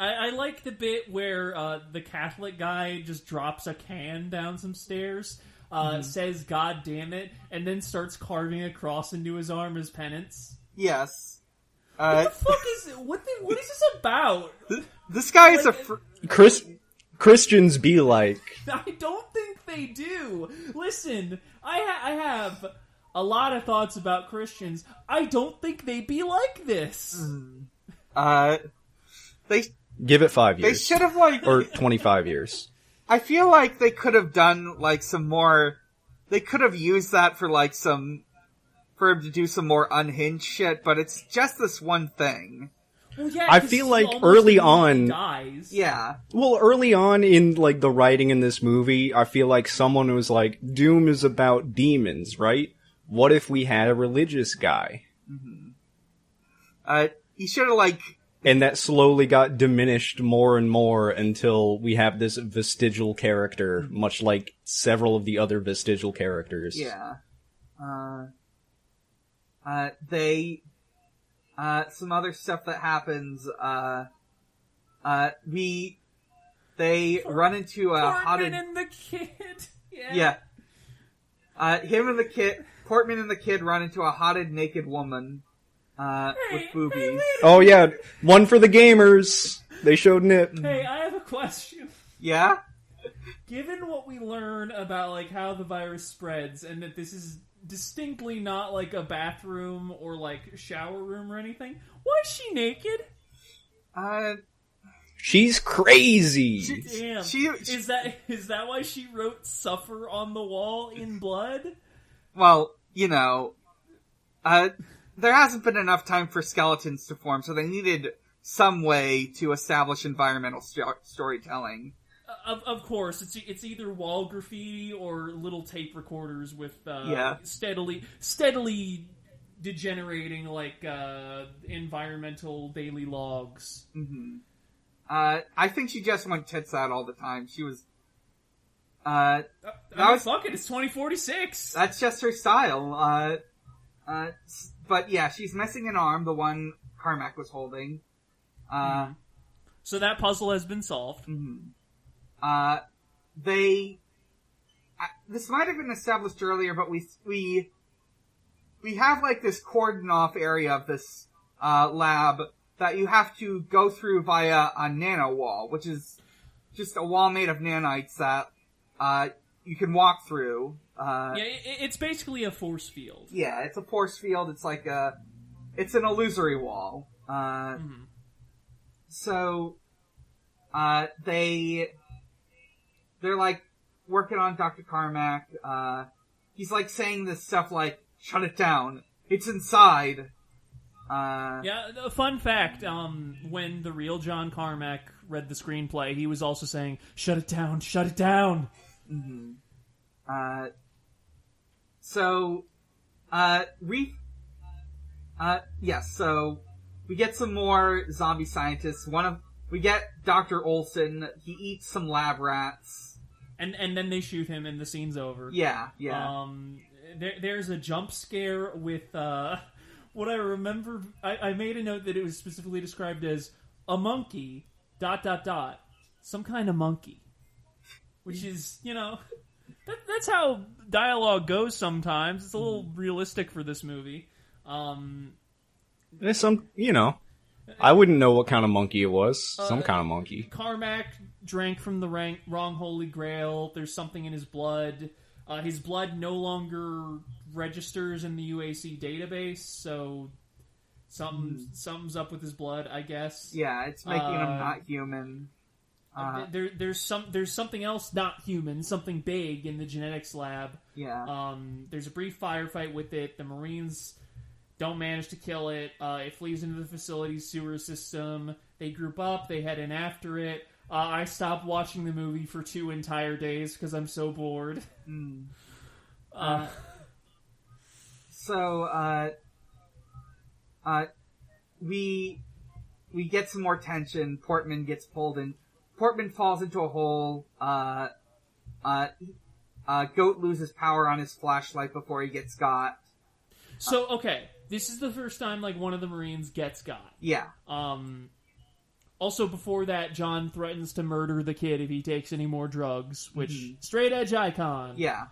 I like the bit where the Catholic guy just drops a can down some stairs, says "God damn it," and then starts carving a cross into his arm as penance. Yes. What the fuck is it? What is this about? This guy is Christians be like. I don't think they do. Listen, I have a lot of thoughts about Christians. I don't think they be like this. They give it 5 years. They should have or 25 years. I feel like they could have done like some more. They could have used that for like for him to do some more unhinged shit, but it's just this one thing. Well, yeah, I feel like early on, dies. Yeah. Well, early on in like the writing in this movie, I feel like someone was like, "Doom is about demons, right? What if we had a religious guy?" Mm-hmm. He should have like. And that slowly got diminished more and more until we have this vestigial character, much like several of the other vestigial characters. Yeah. Some other stuff that happens, they run into a Portman and the kid. Yeah. Portman and the kid run into a hotted naked woman, with boobies. Oh yeah, one for the gamers. They showed nip. Hey, I have a question. Yeah? Given what we learn about, like, how the virus spreads, and that this is distinctly not like a bathroom or like shower room or anything, why is she naked? She's crazy. Damn. Is that why she wrote "suffer" on the wall in blood? Well, there hasn't been enough time for skeletons to form, so they needed some way to establish environmental storytelling. Of course, it's either wall graffiti or little tape recorders with steadily degenerating like environmental daily logs. Mm-hmm. I think she just went tits out all the time. She was. Fuck it! It's 2046. That's just her style. But yeah, she's missing an arm, the one Carmack was holding. So that puzzle has been solved. Mm-hmm. This might have been established earlier, but we have like this cordon off area of this lab that you have to go through via a nano wall, which is just a wall made of nanites that you can walk through. It's basically a force field. Yeah, it's a force field. It's like it's an illusory wall. So they're like working on Dr. Carmack. He's like saying this stuff like, "Shut it down. It's inside." A fun fact, when the real John Carmack read the screenplay, he was also saying, "Shut it down, shut it down." Mm-hmm. So we get some more zombie scientists. We get Dr. Olson. He eats some lab rats. And then they shoot him and the scene's over. Yeah. There's a jump scare with, what I remember, I made a note that it was specifically described as a monkey, ... some kind of monkey. Which is, that's how dialogue goes sometimes. It's a little realistic for this movie. There's some, I wouldn't know what kind of monkey it was. Some kind of monkey. Carmack drank from the wrong Holy Grail. There's something in his blood. His blood no longer registers in the UAC database, so something's up with his blood, I guess. Yeah, it's making him not human. There's something else not human, something big in the genetics lab. Yeah. There's a brief firefight with it. The Marines don't manage to kill it. It flees into the facility's sewer system. They group up. They head in after it. I stopped watching the movie for 2 entire days because I'm so bored. We get some more tension. Portman gets pulled in. Portman falls into a hole. Goat loses power on his flashlight before he gets got. So, okay, this is the first time, like, one of the Marines gets got. Yeah. Also, before that, John threatens to murder the kid if he takes any more drugs, which, straight edge icon. Yeah.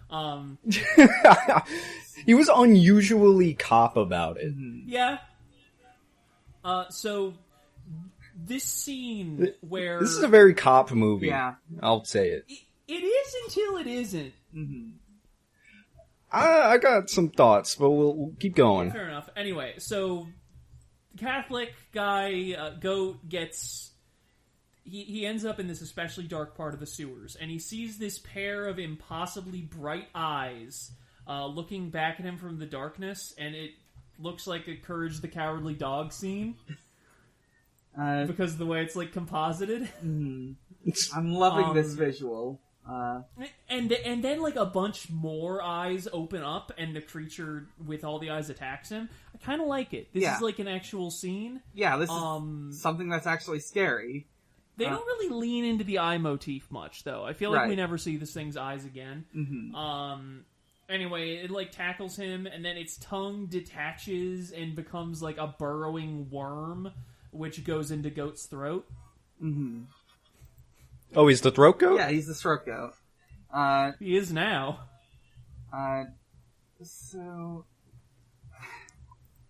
He was unusually cop about it. Yeah. So, this scene where... This is a very cop movie. Yeah. I'll say it. It is until it isn't. I got some thoughts, but we'll keep going. Fair enough. Anyway, so Catholic guy, Goat, gets... He ends up in this especially dark part of the sewers, and he sees this pair of impossibly bright eyes looking back at him from the darkness, and it looks like a Courage the Cowardly Dog scene. Because of the way it's, like, composited. I'm loving this visual. And then, like, a bunch more eyes open up, and the creature with all the eyes attacks him. I kind of like it. This is, like, an actual scene. Yeah, this is something that's actually scary. They don't really lean into the eye motif much, though. I feel like we never see this thing's eyes again. Anyway, it, like, tackles him, and then its tongue detaches and becomes, like, a burrowing worm, which goes into Goat's throat. Oh, he's the throat goat? Yeah, he's the throat goat. He is now. So...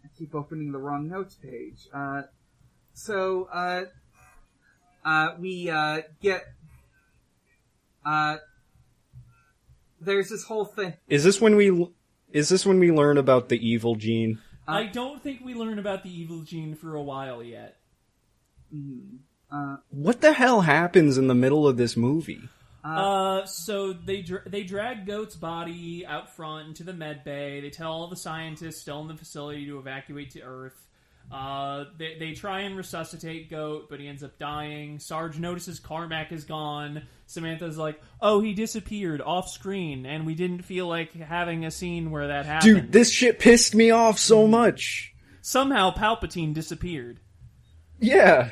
I keep opening the wrong notes page. We get... there's this whole thing... Is this when we learn about the evil gene? I don't think we learn about the evil gene for a while yet. What the hell happens in the middle of this movie? So they drag Goat's body out front into the med bay. They tell all the scientists still in the facility to evacuate to Earth. They try and resuscitate Goat, but he ends up dying. Sarge notices Carmack is gone. Samantha's like, oh, he disappeared off screen, and we didn't feel like having a scene where that happened. Dude, this shit pissed me off so much. Somehow Palpatine disappeared. Yeah.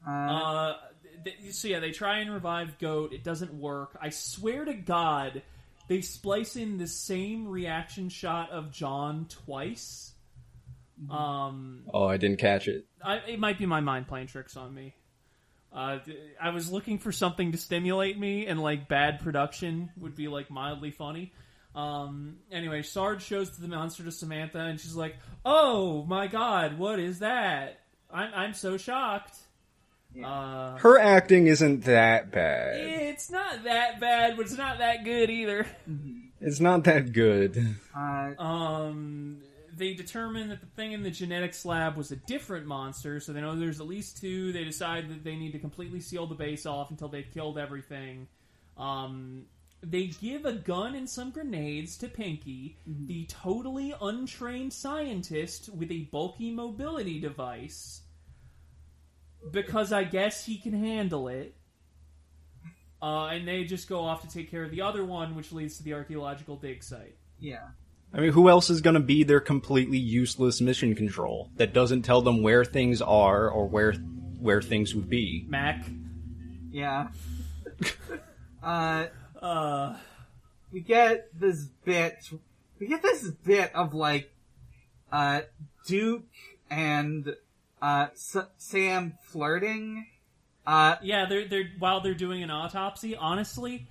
So yeah, they try and revive Goat. It doesn't work. I swear to God, they splice in the same reaction shot of John twice. Oh, I didn't catch it. It might be my mind playing tricks on me. I was looking for something to stimulate me, and like bad production would be like mildly funny. Anyway, Sarge shows the monster to Samantha, and she's like, "Oh my God, what is that? I'm so shocked." Yeah. Her acting isn't that bad. It's not that bad, but it's not that good either. It's not that good. They determine that the thing in the genetics lab was a different monster, so they know there's at least two. They decide that they need to completely seal the base off until they've killed everything. They give a gun and some grenades to Pinky, the totally untrained scientist with a bulky mobility device, because I guess he can handle it. And they just go off to take care of the other one, which leads to the archaeological dig site. Yeah. I mean, who else is going to be their completely useless mission control that doesn't tell them where things are or where things would be? Mac. Yeah. We get this bit of like, Duke and, Sam flirting. Yeah, they're while they're doing an autopsy. Honestly,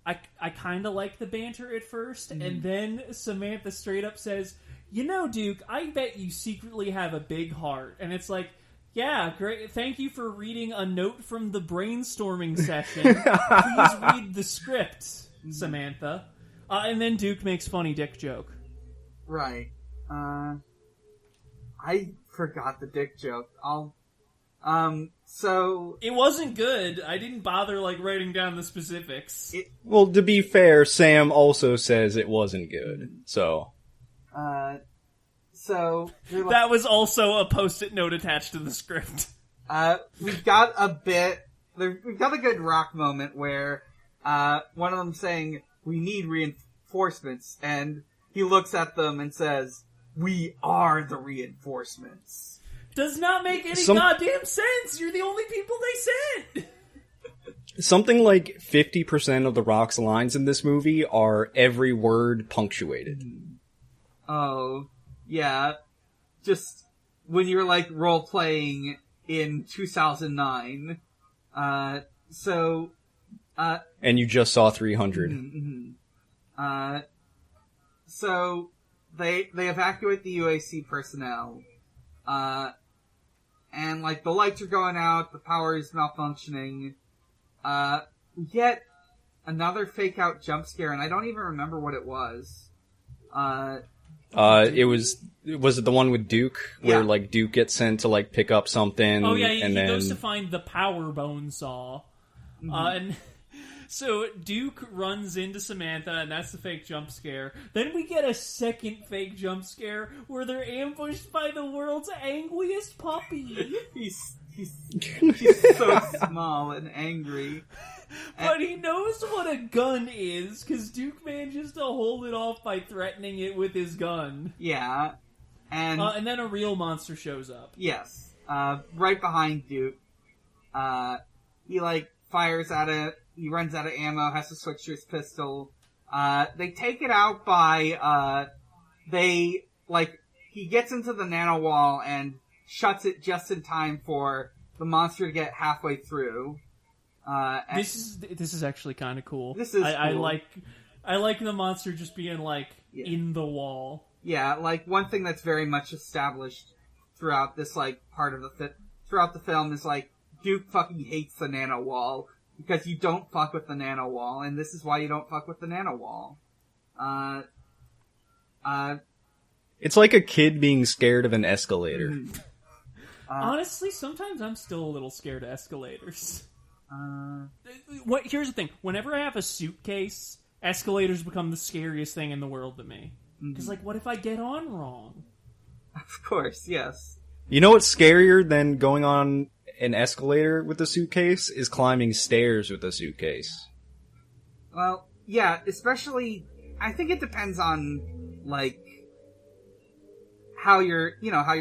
I kind of like the banter at first, and then Samantha straight up says, "You know, Duke, I bet you secretly have a big heart." And it's like, yeah, great. Thank you for reading a note from the brainstorming session. Please read the script, Samantha. And then Duke makes funny dick joke. Right. I forgot the dick joke. So... It wasn't good. I didn't bother, like, writing down the specifics. Well, to be fair, Sam also says it wasn't good, so... So... That was also a post-it note attached to the script. We've got a good rock moment where, one of them saying, "We need reinforcements," and he looks at them and says, "We are the reinforcements." Does not make any goddamn sense. You're the only people they sent. Something like 50% of the Rock's lines in this movie are every word punctuated. Oh, yeah. Just when you're like role-playing in 2009. And you just saw 300. So they evacuate the UAC personnel. And like the lights are going out, the power is malfunctioning. Yet another fake out jump scare, and I don't even remember what it was. Was it the one with Duke, where Yeah. like Duke gets sent to like pick up something? Oh yeah, he then goes to find the power bone saw, and so Duke runs into Samantha, and that's the fake jump scare. Then we get a second fake jump scare where they're ambushed by the world's angriest puppy. He's so small and angry. But he knows what a gun is, because Duke manages to hold it off by threatening it with his gun. Yeah. And then a real monster shows up. Yes. Right behind Duke. He like fires at it. He runs out of ammo, has to switch to his pistol. They take it out by, he gets into the nano wall and shuts it just in time for the monster to get halfway through. This is actually kind of cool. This is cool. I like the monster just being like in the wall. Yeah, like one thing that's very much established throughout this like part of throughout the film is like Duke fucking hates the nano wall because you don't fuck with the nano wall, and this is why you don't fuck with the nano wall. It's like a kid being scared of an escalator. Honestly, sometimes I'm still a little scared of escalators. Here's the thing. Whenever I have a suitcase, escalators become the scariest thing in the world to me. Because, like, what if I get on wrong? Of course, yes. You know what's scarier than going on an escalator with a suitcase? Is climbing stairs with a suitcase. Well, yeah, especially, I think it depends on, like, how your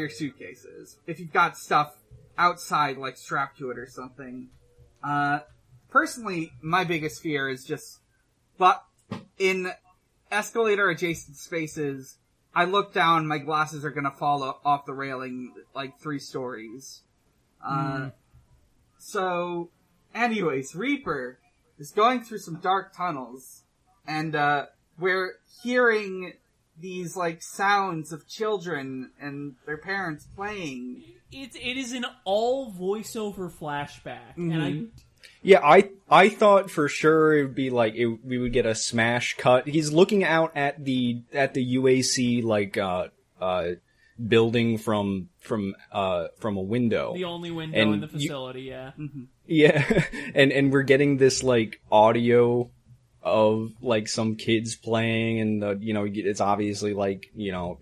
suitcase is. If you've got stuff outside, like, strapped to it or something. Personally, my biggest fear is just, but in escalator adjacent spaces, I look down, my glasses are gonna fall off the railing like 3 stories. So, anyways, Reaper is going through some dark tunnels, and, we're hearing these, like, sounds of children and their parents playing. It is an all voiceover flashback, and I thought for sure it would be like we would get a smash cut. He's looking out at the UAC like building from a window. The only window in the facility, yeah. Yeah, and we're getting this like audio of like some kids playing, and it's obviously like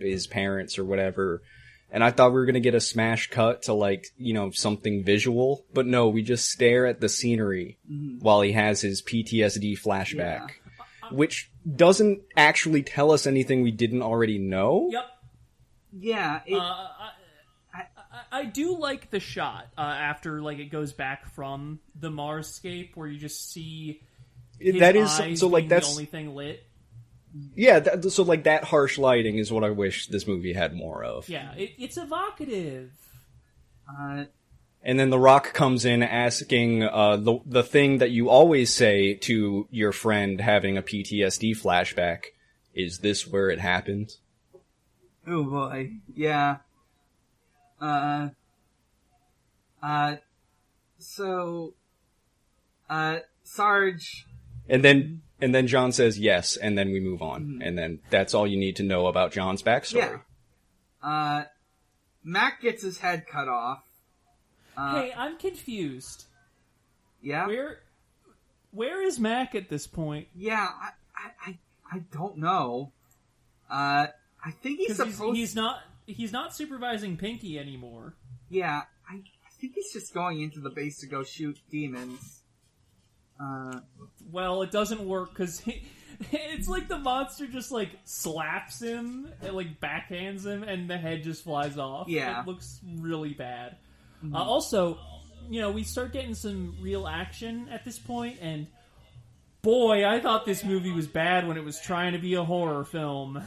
his parents or whatever. And I thought we were gonna get a smash cut to like something visual, but no, we just stare at the scenery while he has his PTSD flashback, which doesn't actually tell us anything we didn't already know. Yep. Yeah. I do like the shot after like it goes back from the Marsscape where you just see his eyes being the only thing lit. Yeah, so like that harsh lighting is what I wish this movie had more of. Yeah, it's evocative. And then The Rock comes in asking the thing that you always say to your friend having a PTSD flashback, is this where it happened? Oh boy, yeah. Sarge... And then John says yes, and then we move on. And then that's all you need to know about John's backstory. Yeah. Mac gets his head cut off. Hey, I'm confused. Yeah? Where is Mac at this point? Yeah, I don't know. I think he's supposed... He's not supervising Pinky anymore. Yeah, I think he's just going into the base to go shoot demons. Well, it doesn't work because it's like the monster just like slaps him and like backhands him, and the head just flies off. Yeah, it looks really bad. Also, we start getting some real action at this point, and boy, I thought this movie was bad when it was trying to be a horror film.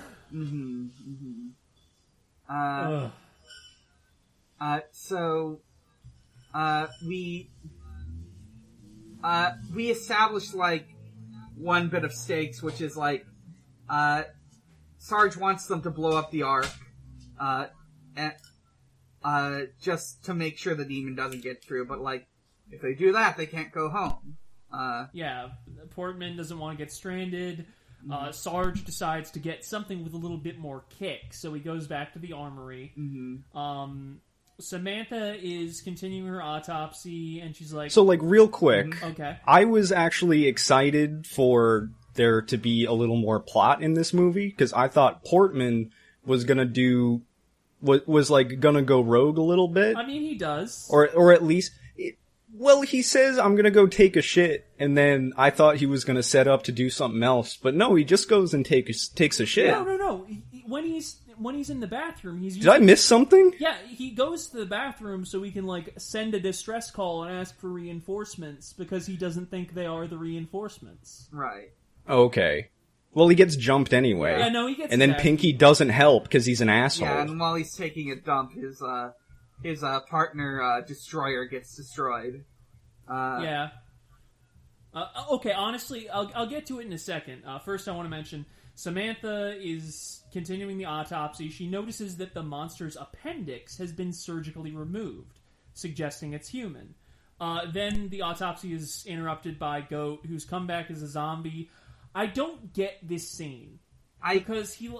We established, like, one bit of stakes, which is, like, Sarge wants them to blow up the Ark, just to make sure the demon doesn't get through, but, like, if they do that, they can't go home. Portman doesn't want to get stranded. Sarge decides to get something with a little bit more kick, so he goes back to the armory. Samantha is continuing her autopsy, and she's like... So, like, real quick, okay. I was actually excited for there to be a little more plot in this movie, because I thought Portman was gonna do... was like, gonna go rogue a little bit. I mean, he does. Or at least... Well, he says, I'm gonna go take a shit, and then I thought he was gonna set up to do something else, but no, he just goes and takes a shit. No. When he's in the bathroom, he's... Did I miss something? Yeah, he goes to the bathroom so he can, like, send a distress call and ask for reinforcements, because he doesn't think they are the reinforcements. Right. Okay. Well, he gets jumped anyway. Yeah, no, he gets And then attacked. Pinky doesn't help, because he's an asshole. Yeah, and while he's taking a dump, his partner, Destroyer, gets destroyed. Yeah. Okay, honestly, I'll get to it in a second. First, I want to mention Samantha is continuing the autopsy. She notices that the monster's appendix has been surgically removed, suggesting it's human. Then the autopsy is interrupted by Goat, who's come back as a zombie. I don't get this scene. Because he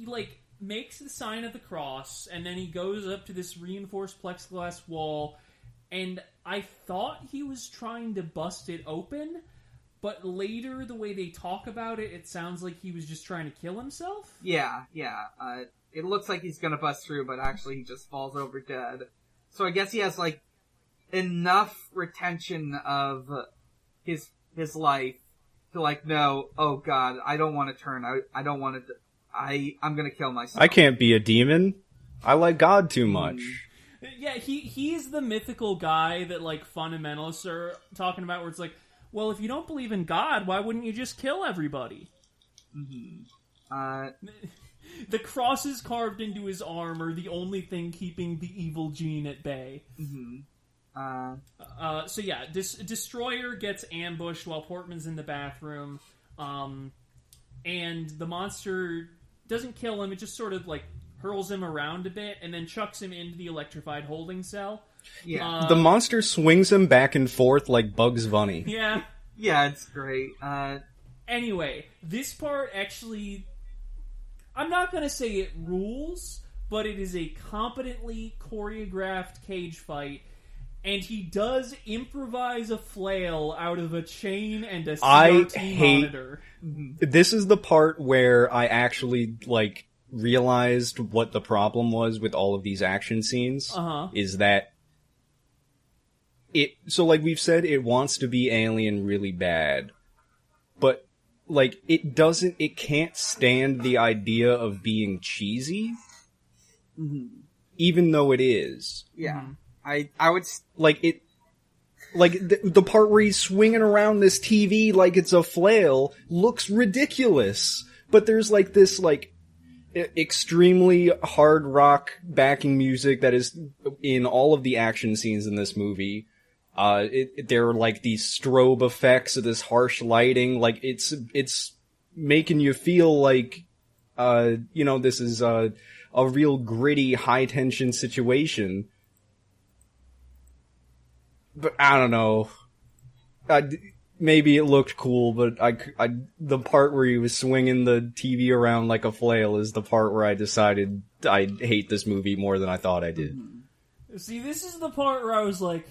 like, makes the sign of the cross, and then he goes up to this reinforced plexiglass wall, and I thought he was trying to bust it open, but later, the way they talk about it, it sounds like he was just trying to kill himself? Yeah. It looks like he's gonna bust through, but actually he just falls over dead. So I guess he has, like, enough retention of his life to, like, know, oh god, I don't want to turn, I don't want to, I'm gonna kill myself. I can't be a demon. I like God too much. Yeah, he's the mythical guy that, like, fundamentalists are talking about, where it's like, well, if you don't believe in God, why wouldn't you just kill everybody? The crosses carved into his arm are the only thing keeping the evil gene at bay. So yeah, Destroyer gets ambushed while Portman's in the bathroom, and the monster doesn't kill him, it just sort of, like, hurls him around a bit, and then chucks him into the electrified holding cell. Yeah. The monster swings him back and forth like Bugs Bunny. Yeah. Yeah, it's great. Anyway, this part actually... I'm not gonna say it rules, but it is a competently choreographed cage fight, and he does improvise a flail out of a chain and a CRT monitor. This is the part where I actually, like, realized what the problem was with all of these action scenes. Is that so, like we've said, it wants to be Alien really bad, but, like, it can't stand the idea of being cheesy, even though it is. Yeah. I would... Like, the part where he's swinging around this TV like it's a flail looks ridiculous, but there's, like, this, like, extremely hard rock backing music that is in all of the action scenes in this movie. There are, like, these strobe effects of this harsh lighting. Like, it's making you feel like, this is a real gritty, high tension situation. But I don't know. Maybe it looked cool, but the part where he was swinging the TV around like a flail is the part where I decided I hate this movie more than I thought I did. See, this is the part where I was like,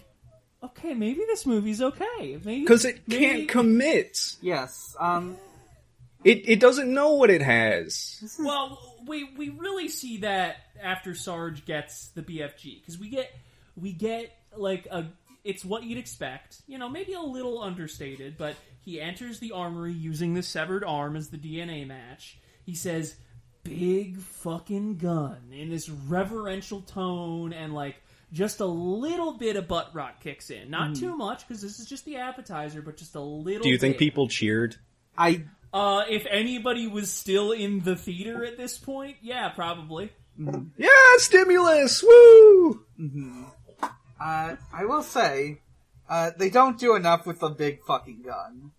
okay, maybe this movie's okay. Because it can't commit. Yes. It doesn't know what it has. Well, we really see that after Sarge gets the BFG, because we get like it's what you'd expect. Maybe a little understated, but he enters the armory using the severed arm as the DNA match. He says, "Big fucking gun," in this reverential tone, and, like, just a little bit of butt rock kicks in. Not too much, because this is just the appetizer, but just a little bit. Do you think people cheered? If anybody was still in the theater at this point, yeah, probably. Mm-hmm. Yeah, stimulus! Woo! Mm-hmm. I will say, they don't do enough with the big fucking gun.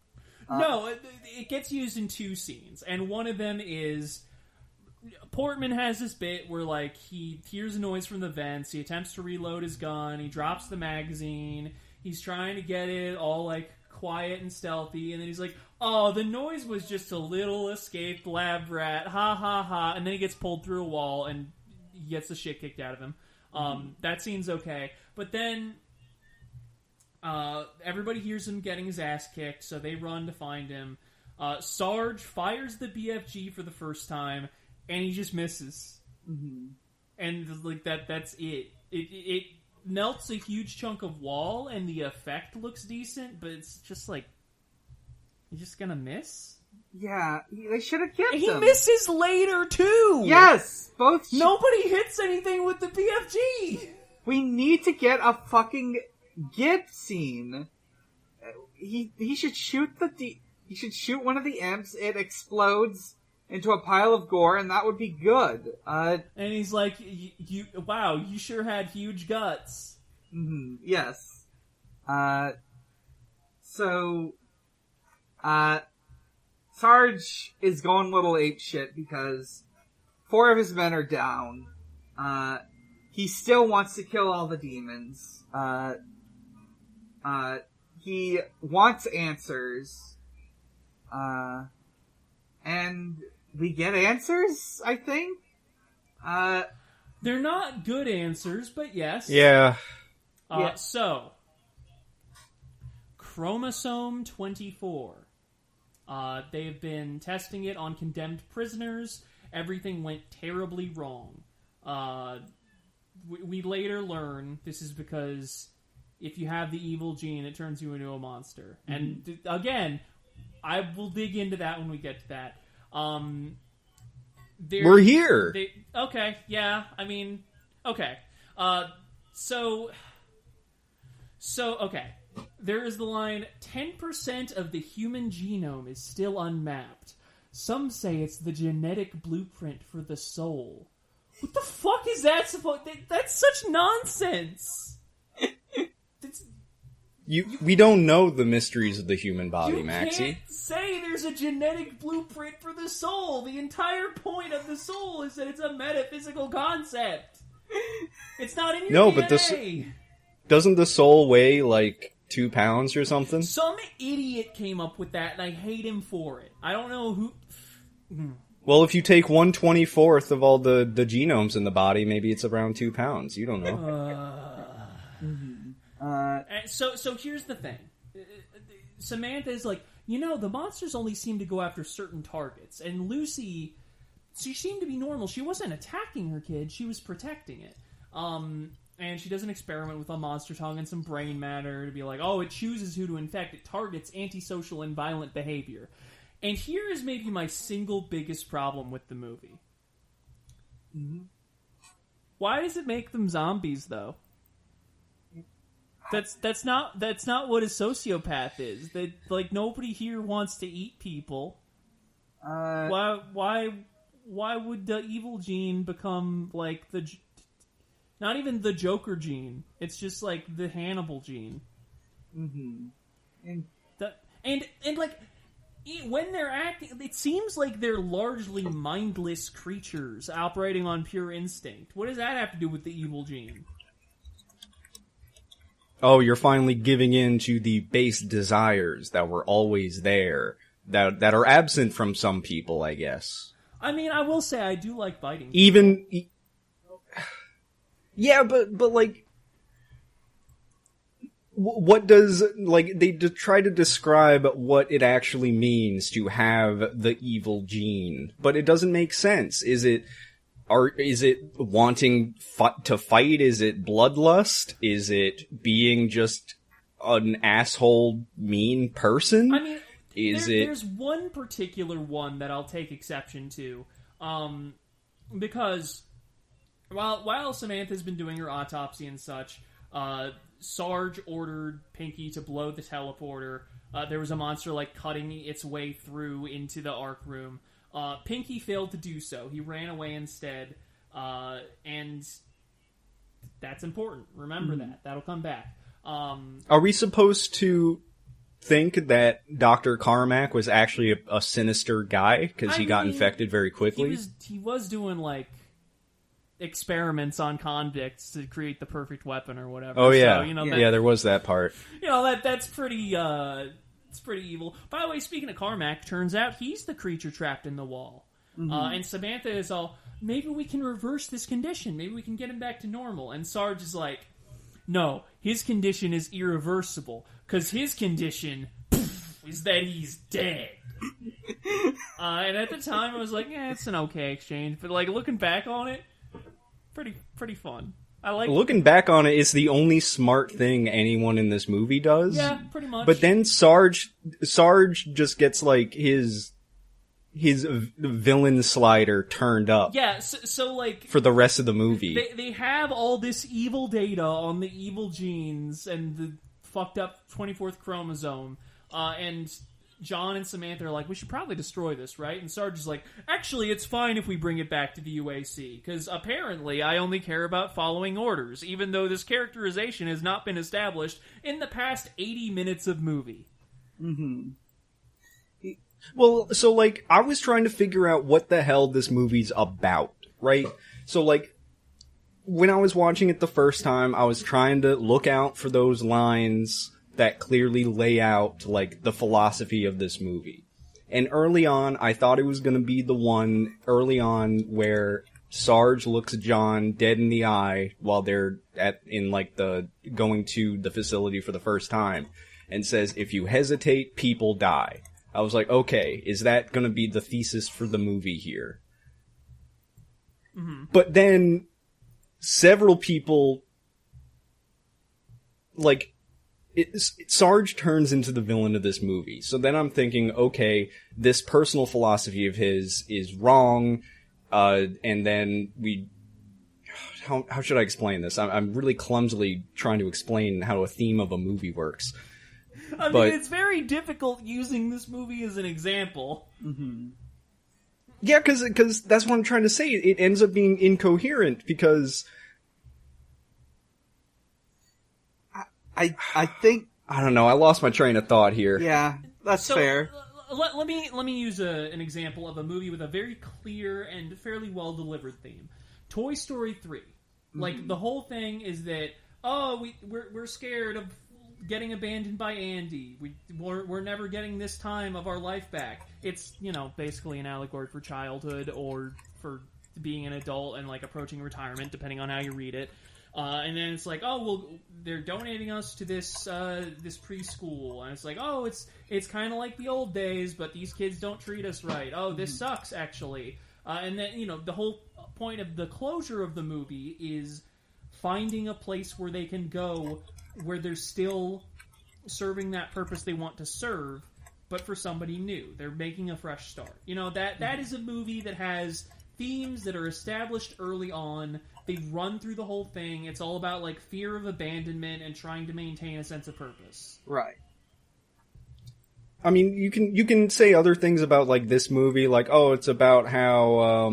No, it gets used in 2 scenes, and one of them is Portman has this bit where, like, he hears a noise from the vents, he attempts to reload his gun, he drops the magazine, he's trying to get it all, like, quiet and stealthy, and then he's like, oh, the noise was just a little escaped lab rat, ha ha ha, and then he gets pulled through a wall, and he gets the shit kicked out of him. That scene's okay, but then everybody hears him getting his ass kicked, so they run to find him. Sarge fires the BFG for the first time, and he just misses. Mm-hmm. And like that's it. It melts a huge chunk of wall, and the effect looks decent, but it's just like, you're just gonna miss? Yeah, they should have kept him. He misses later, too! Yes! Nobody hits anything with the BFG! We need to get a fucking Git scene. He should shoot he should shoot one of the imps, it explodes into a pile of gore, and that would be good. And he's like, wow, you sure had huge guts. Mm-hmm, yes. Sarge is going little apeshit because 4 of his men are down. He still wants to kill all the demons. He wants answers. And we get answers, I think? They're not good answers, but yes. Yeah. So, Chromosome 24. They have been testing it on condemned prisoners. Everything went terribly wrong. We later learn this is because if you have the evil gene, it turns you into a monster. Mm-hmm. And again, I will dig into that when we get to that. We're here! Okay, yeah, I mean, okay. So, okay. There is the line, 10% of the human genome is still unmapped. Some say it's the genetic blueprint for the soul. What the fuck is that supposed... That's such nonsense! We don't know the mysteries of the human body, Maxie. You can't say there's a genetic blueprint for the soul! The entire point of the soul is that it's a metaphysical concept! It's not in your DNA! But doesn't the soul weigh, like, 2 pounds or something? Some idiot came up with that, and I hate him for it. I don't know who... Well, if you take 1/24 of all the genomes in the body, maybe it's around 2 pounds. You don't know. So here's the thing. Samantha is like, the monsters only seem to go after certain targets. And Lucy, she seemed to be normal. She wasn't attacking her kid. She was protecting it. And she does an experiment with a monster tongue and some brain matter to be like, oh, it chooses who to infect. It targets antisocial and violent behavior. And here is maybe my single biggest problem with the movie. Mm-hmm. Why does it make them zombies, though? That's not what a sociopath is. That, like, nobody here wants to eat people. Why would the evil gene become like not even the Joker gene? It's just like the Hannibal gene. Mm-hmm. And like, when they're acting, it seems like they're largely mindless creatures operating on pure instinct. What does that have to do with the evil gene? Oh, you're finally giving in to the base desires that were always there, that are absent from some people, I guess. I mean, I will say I do like biting. Yeah, but like, what does, like, they try to describe what it actually means to have the evil gene, but it doesn't make sense. Is it wanting to fight? Is it bloodlust? Is it being just an asshole, mean person? I mean, there's one particular one that I'll take exception to, because While Samantha's been doing her autopsy and such, Sarge ordered Pinky to blow the teleporter. There was a monster cutting its way through into the Arc Room. Pinky failed to do so. He ran away instead, and that's important. Remember that. That'll come back. Are we supposed to think that Dr. Carmack was actually a sinister guy because he got infected very quickly? He was doing experiments on convicts to create the perfect weapon or whatever. Oh yeah, so, there was that part. That's pretty. It's pretty evil. By the way, speaking of Carmack, turns out he's the creature trapped in the wall. Mm-hmm. And Samantha is all, maybe we can reverse this condition. Maybe we can get him back to normal. And Sarge is like, no, his condition is irreversible. Because his condition is that he's dead. And at the time, I was like, it's an okay exchange. But looking back on it, pretty fun. Looking back on it, it's the only smart thing anyone in this movie does. Yeah, pretty much. But then Sarge just gets his villain slider turned up. Yeah, so for the rest of the movie. They have all this evil data on the evil genes and the fucked up 24th chromosome, and John and Samantha are like, we should probably destroy this, right? And Sarge is like, actually, it's fine if we bring it back to the UAC, because apparently I only care about following orders, even though this characterization has not been established in the past 80 minutes of movie. Mm-hmm. Well, so, I was trying to figure out what the hell this movie's about, right? So, when I was watching it the first time, I was trying to look out for those lines that clearly lay out, the philosophy of this movie. And early on, I thought it was going to be the one early on where Sarge looks John dead in the eye while they're going to the facility for the first time and says, if you hesitate, people die. I was like, okay, is that going to be the thesis for the movie here? Mm-hmm. But then several people, Sarge turns into the villain of this movie. So then I'm thinking, okay, this personal philosophy of his is wrong, and then how should I explain this? I'm really clumsily trying to explain how a theme of a movie works. I mean, it's very difficult using this movie as an example. Mm-hmm. Yeah, because that's what I'm trying to say. It ends up being incoherent because I think I don't know. I lost my train of thought here. Yeah, that's fair. Let me use an example of a movie with a very clear and fairly well delivered theme. Toy Story 3. Mm-hmm. The whole thing is that we're scared of getting abandoned by Andy. We're never getting this time of our life back. It's, basically an allegory for childhood or for being an adult and approaching retirement, depending on how you read it. And then it's they're donating us to this this preschool, and it's it's kind of like the old days, but these kids don't treat us right. Oh, this sucks, actually. And then the whole point of the closure of the movie is finding a place where they can go, where they're still serving that purpose they want to serve, but for somebody new. They're making a fresh start. That is a movie that has themes that are established early on. They run through the whole thing. It's all about fear of abandonment and trying to maintain a sense of purpose. Right. I mean, you can say other things about this movie, it's about how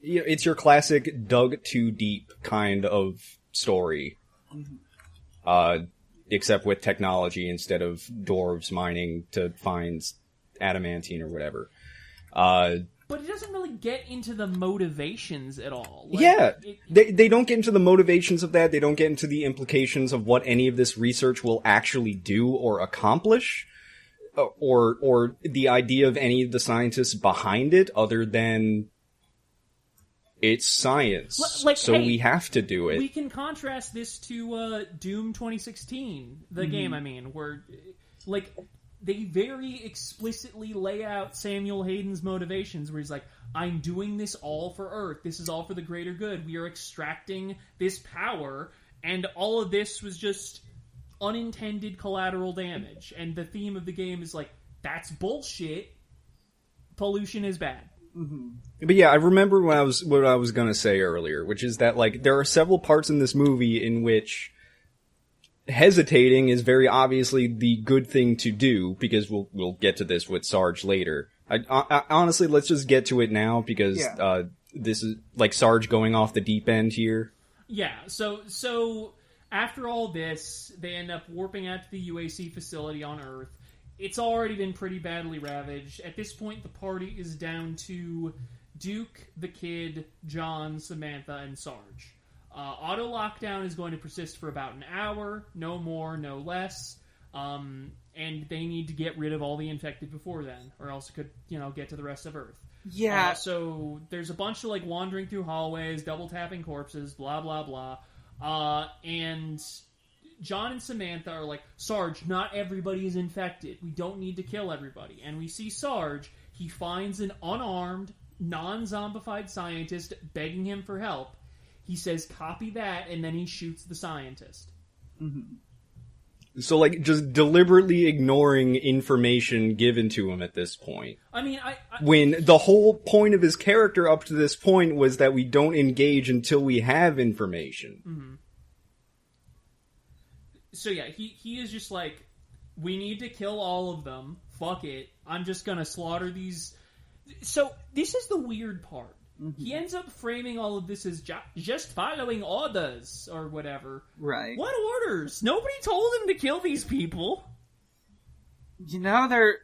it's your classic dug too deep kind of story. Mm-hmm. Except with technology instead of dwarves mining to find adamantine or whatever. But it doesn't really get into the motivations at all. They don't get into the motivations of that. They don't get into the implications of what any of this research will actually do or accomplish, or the idea of any of the scientists behind it, other than it's science, so we have to do it. We can contrast this to Doom 2016, the game, where, they very explicitly lay out Samuel Hayden's motivations, where he's like, I'm doing this all for Earth. This is all for the greater good. We are extracting this power, and all of this was just unintended collateral damage. And the theme of the game is that's bullshit. Pollution is bad. But yeah, I remember what I was gonna say earlier, which is that, like, there are several parts in this movie in which hesitating is very obviously the good thing to do, because we'll get to this with Sarge later. I honestly, let's just get to it now, because this is like Sarge going off the deep end here. Yeah, so after all this, they end up warping out to the UAC facility on Earth. It's already been pretty badly ravaged. At this point, the party is down to Duke, the Kid, John, Samantha, and Sarge. Auto lockdown is going to persist for about an hour, no more, no less, and they need to get rid of all the infected before then, or else it could, get to the rest of Earth. Yeah. So there's a bunch of, wandering through hallways, double-tapping corpses, blah, blah, blah, and John and Samantha are like, Sarge, not everybody is infected. We don't need to kill everybody. And we see Sarge, he finds an unarmed, non-zombified scientist begging him for help. He says, copy that, and then he shoots the scientist. Mm-hmm. So, just deliberately ignoring information given to him at this point. I mean, when the whole point of his character up to this point was that we don't engage until we have information. Mm-hmm. So yeah, he is just like, we need to kill all of them. Fuck it. I'm just gonna slaughter these. So this is the weird part. Mm-hmm. He ends up framing all of this as just following orders, or whatever. Right. What orders? Nobody told him to kill these people. They're...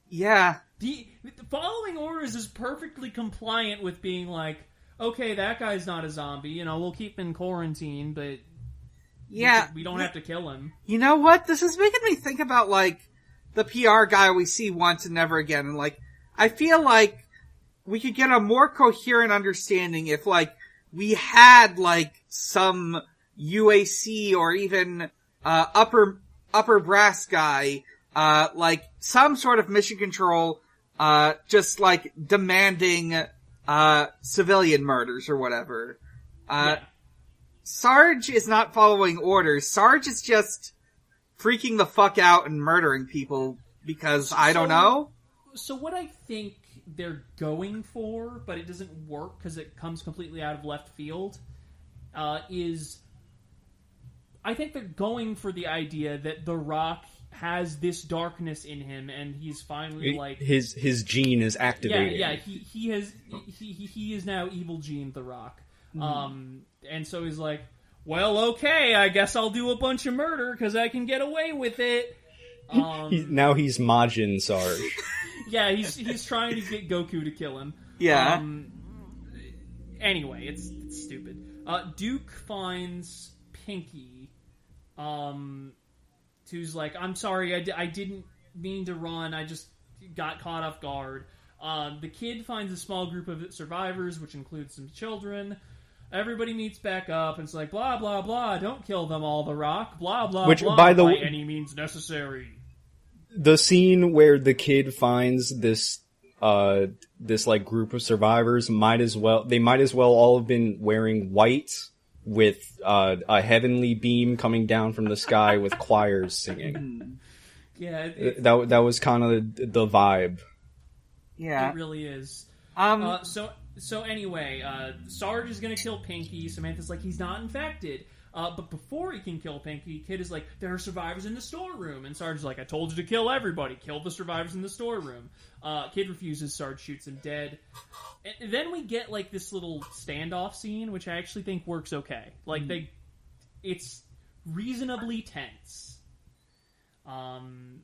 Yeah. The following orders is perfectly compliant with being like, okay, that guy's not a zombie, we'll keep him in quarantine, but... Yeah. We don't have to kill him. You know what? This is making me think about, the PR guy we see once and never again, and, I feel like we could get a more coherent understanding if, we had, some UAC or even, upper brass guy, some sort of mission control, just, demanding, civilian murders or whatever. Yeah. Sarge is not following orders. Sarge is just freaking the fuck out and murdering people because I don't know. So what I think they're going for, but it doesn't work because it comes completely out of left field, is I think they're going for the idea that The Rock has this darkness in him, and he's finally his gene is activated. Yeah, he is now evil gene The Rock. And so he's like, well, okay, I guess I'll do a bunch of murder because I can get away with it. Now he's Majin Sarge. Yeah, he's trying to get Goku to kill him. Yeah. Anyway, it's stupid. Duke finds Pinky, who's like, I'm sorry, I didn't mean to run, I just got caught off guard. The Kid finds a small group of survivors, which includes some children. Everybody meets back up, and it's like, blah, blah, blah, don't kill them all, The Rock, blah, blah, which, blah, by any means necessary. The scene where the Kid finds this group of survivors might as well all have been wearing white with a heavenly beam coming down from the sky with choirs singing. Yeah. That was kind of the vibe. Yeah. It really is. So anyway, Sarge is gonna kill Pinky. Samantha's like, he's not infected. But before he can kill Pinky, Kid is like, there are survivors in the storeroom. And Sarge is like, I told you to kill everybody. Kill the survivors in the storeroom. Kid refuses. Sarge shoots him dead. And then we get, this little standoff scene, which I actually think works okay. It's reasonably tense. Sarge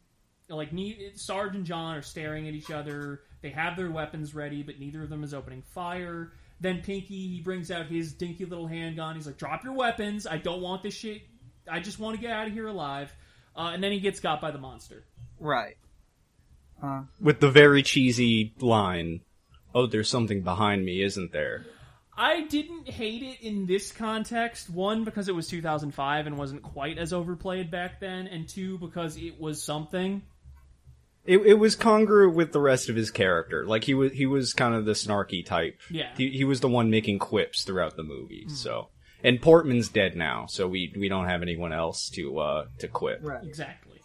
and John are staring at each other. They have their weapons ready, but neither of them is opening fire. Then Pinky, he brings out his dinky little handgun. He's like, drop your weapons. I don't want this shit. I just want to get out of here alive. And then he gets got by the monster. Right. With the very cheesy line, oh, there's something behind me, isn't there? I didn't hate it in this context. One, because it was 2005 and wasn't quite as overplayed back then. And two, because it was something. It was congruent with the rest of his character. He was kind of the snarky type. Yeah. He was the one making quips throughout the movie. So, and Portman's dead now, so we don't have anyone else to quip. Right. Exactly.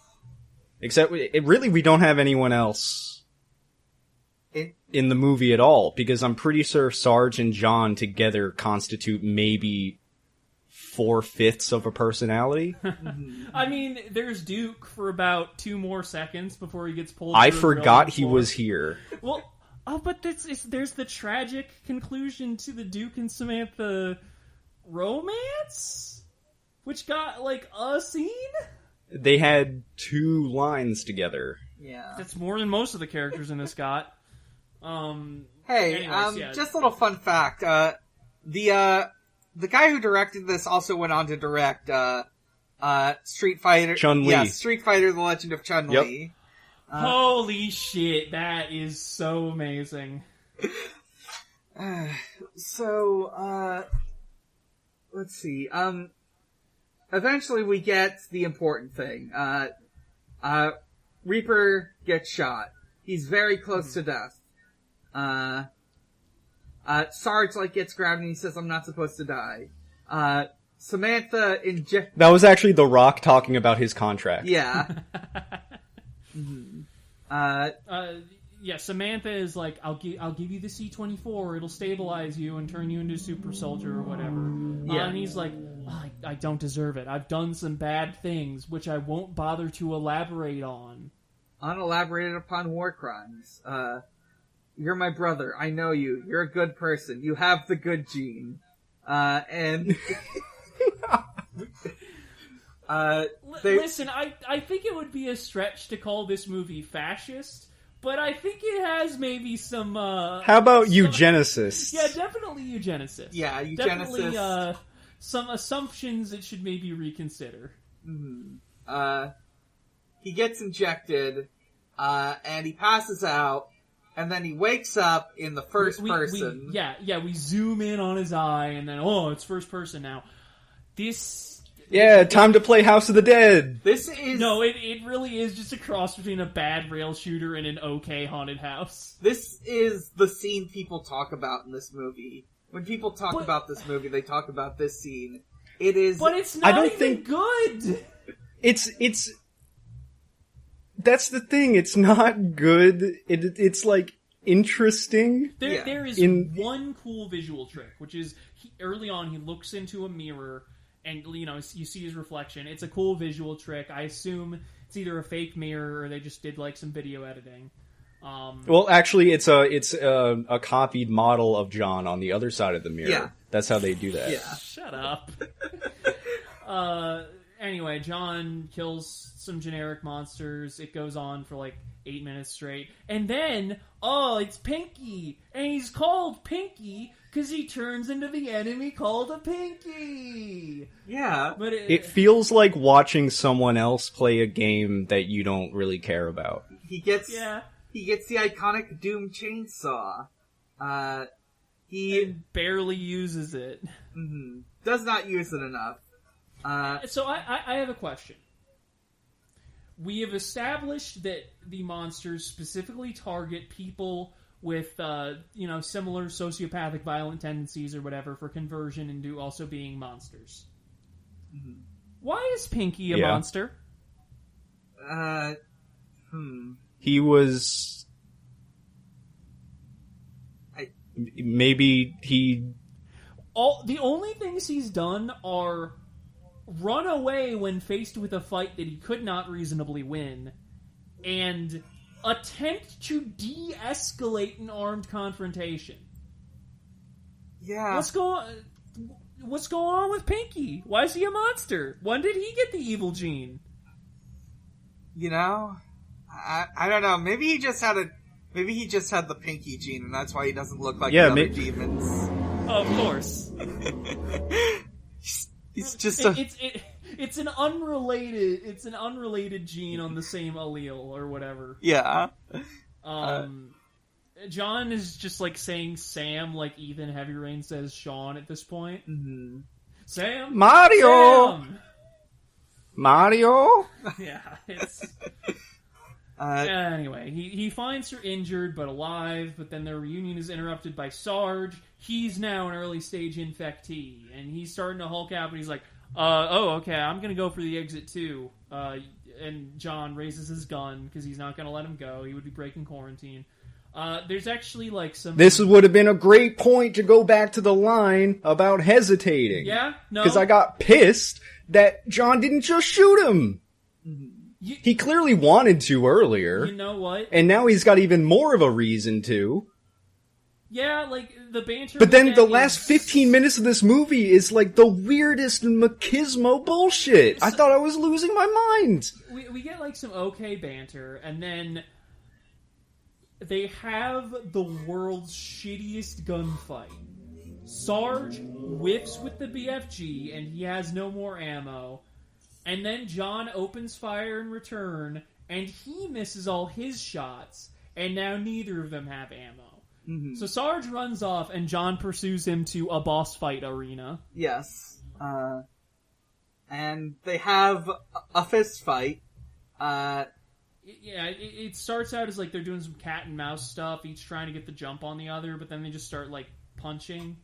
Except we don't have anyone else in the movie at all, because I'm pretty sure Sarge and John together constitute maybe 4/5 of a personality. I mean, there's Duke for about 2 more seconds before he gets pulled. I forgot he was here. Well, but there's the tragic conclusion to the Duke and Samantha romance, which got like a scene. They had 2 lines together. Yeah, that's more than most of the characters in this got. Hey, anyways, yeah. Just a little fun fact. The guy who directed this also went on to direct, Street Fighter. Chun-Li. Yeah, Street Fighter: The Legend of Chun-Li. Yep. Holy shit, that is so amazing. Let's see. Eventually we get the important thing. Reaper gets shot. He's very close to death. Sarge, gets grabbed and he says, I'm not supposed to die. Samantha That was actually The Rock talking about his contract. Yeah. Mm-hmm. Yeah, Samantha is like, I'll give you the C-24, it'll stabilize you and turn you into a super soldier or whatever. Yeah. And he's like, I don't deserve it. I've done some bad things, which I won't bother to elaborate on. Unelaborated upon war crimes. You're my brother. I know you. You're a good person. You have the good gene. And... Listen, I think it would be a stretch to call this movie fascist, but I think it has maybe some, How about eugenicists? Yeah, definitely eugenicists. Yeah, eugenicists. Definitely, some assumptions that should maybe reconsider. Mm-hmm. He gets injected, and he passes out, and then he wakes up in the first person. We zoom in on his eye, and then, it's first person now. Time to play House of the Dead. This is... No, it really is just a cross between a bad rail shooter and an okay haunted house. This is the scene people talk about in this movie. When people talk about this movie, they talk about this scene. It is... But it's not good! It's... That's the thing, it's not good. It's interesting. There is one cool visual trick, which is, early on, he looks into a mirror... And, you see his reflection. It's a cool visual trick. I assume it's either a fake mirror or they just did, some video editing. Well, actually, it's a copied model of John on the other side of the mirror. Yeah. That's how they do that. Yeah. Shut up. Anyway, John kills some generic monsters. It goes on for, 8 minutes straight. And then, it's Pinky! And he's called Pinky... because he turns into the enemy called a Pinky! Yeah. But it feels like watching someone else play a game that you don't really care about. He gets the iconic Doom chainsaw. He barely uses it. Mm-hmm. Does not use it enough. So I have a question. We have established that the monsters specifically target people with, similar sociopathic violent tendencies or whatever for conversion into also being monsters. Mm-hmm. Why is Pinky a monster? He was... Maybe he... The only things he's done are run away when faced with a fight that he could not reasonably win, and... attempt to de-escalate an armed confrontation. Yeah. What's going on with Pinky? Why is he a monster? When did he get the evil gene? I don't know. Maybe he just had the Pinky gene, and that's why he doesn't look like the other demons. Of course. He's just It's an unrelated gene on the same allele or whatever. Yeah. John is just saying Sam like Ethan Heavy Rain says Sean at this point. Mm-hmm. Sam! Mario! Sam! Mario? Yeah, it's... Anyway, he finds her injured but alive, but then their reunion is interrupted by Sarge. He's now an early stage infectee, and he's starting to hulk out, but he's like, okay, I'm gonna go for the exit too. And John raises his gun, because he's not gonna let him go. He would be breaking quarantine. There's actually, like, some... This would have been a great point to go back to the line about hesitating. Yeah? No? Because I got pissed that John didn't just shoot him. He clearly wanted to earlier. You know what? And now he's got even more of a reason to. Yeah, like, the banter... But then the last 15 minutes of this movie is, like, the weirdest machismo bullshit. I thought I was losing my mind. We get, like, some okay banter, and then... They have the world's shittiest gunfight. Sarge whiffs with the BFG, and he has no more ammo. And then John opens fire in return, and he misses all his shots, and now neither of them have ammo. Mm-hmm. So Sarge runs off, and John pursues him to a boss fight arena. Yes. And they have a fist fight. It starts out as like they're doing some cat and mouse stuff, each trying to get the jump on the other, but then they just start like punching.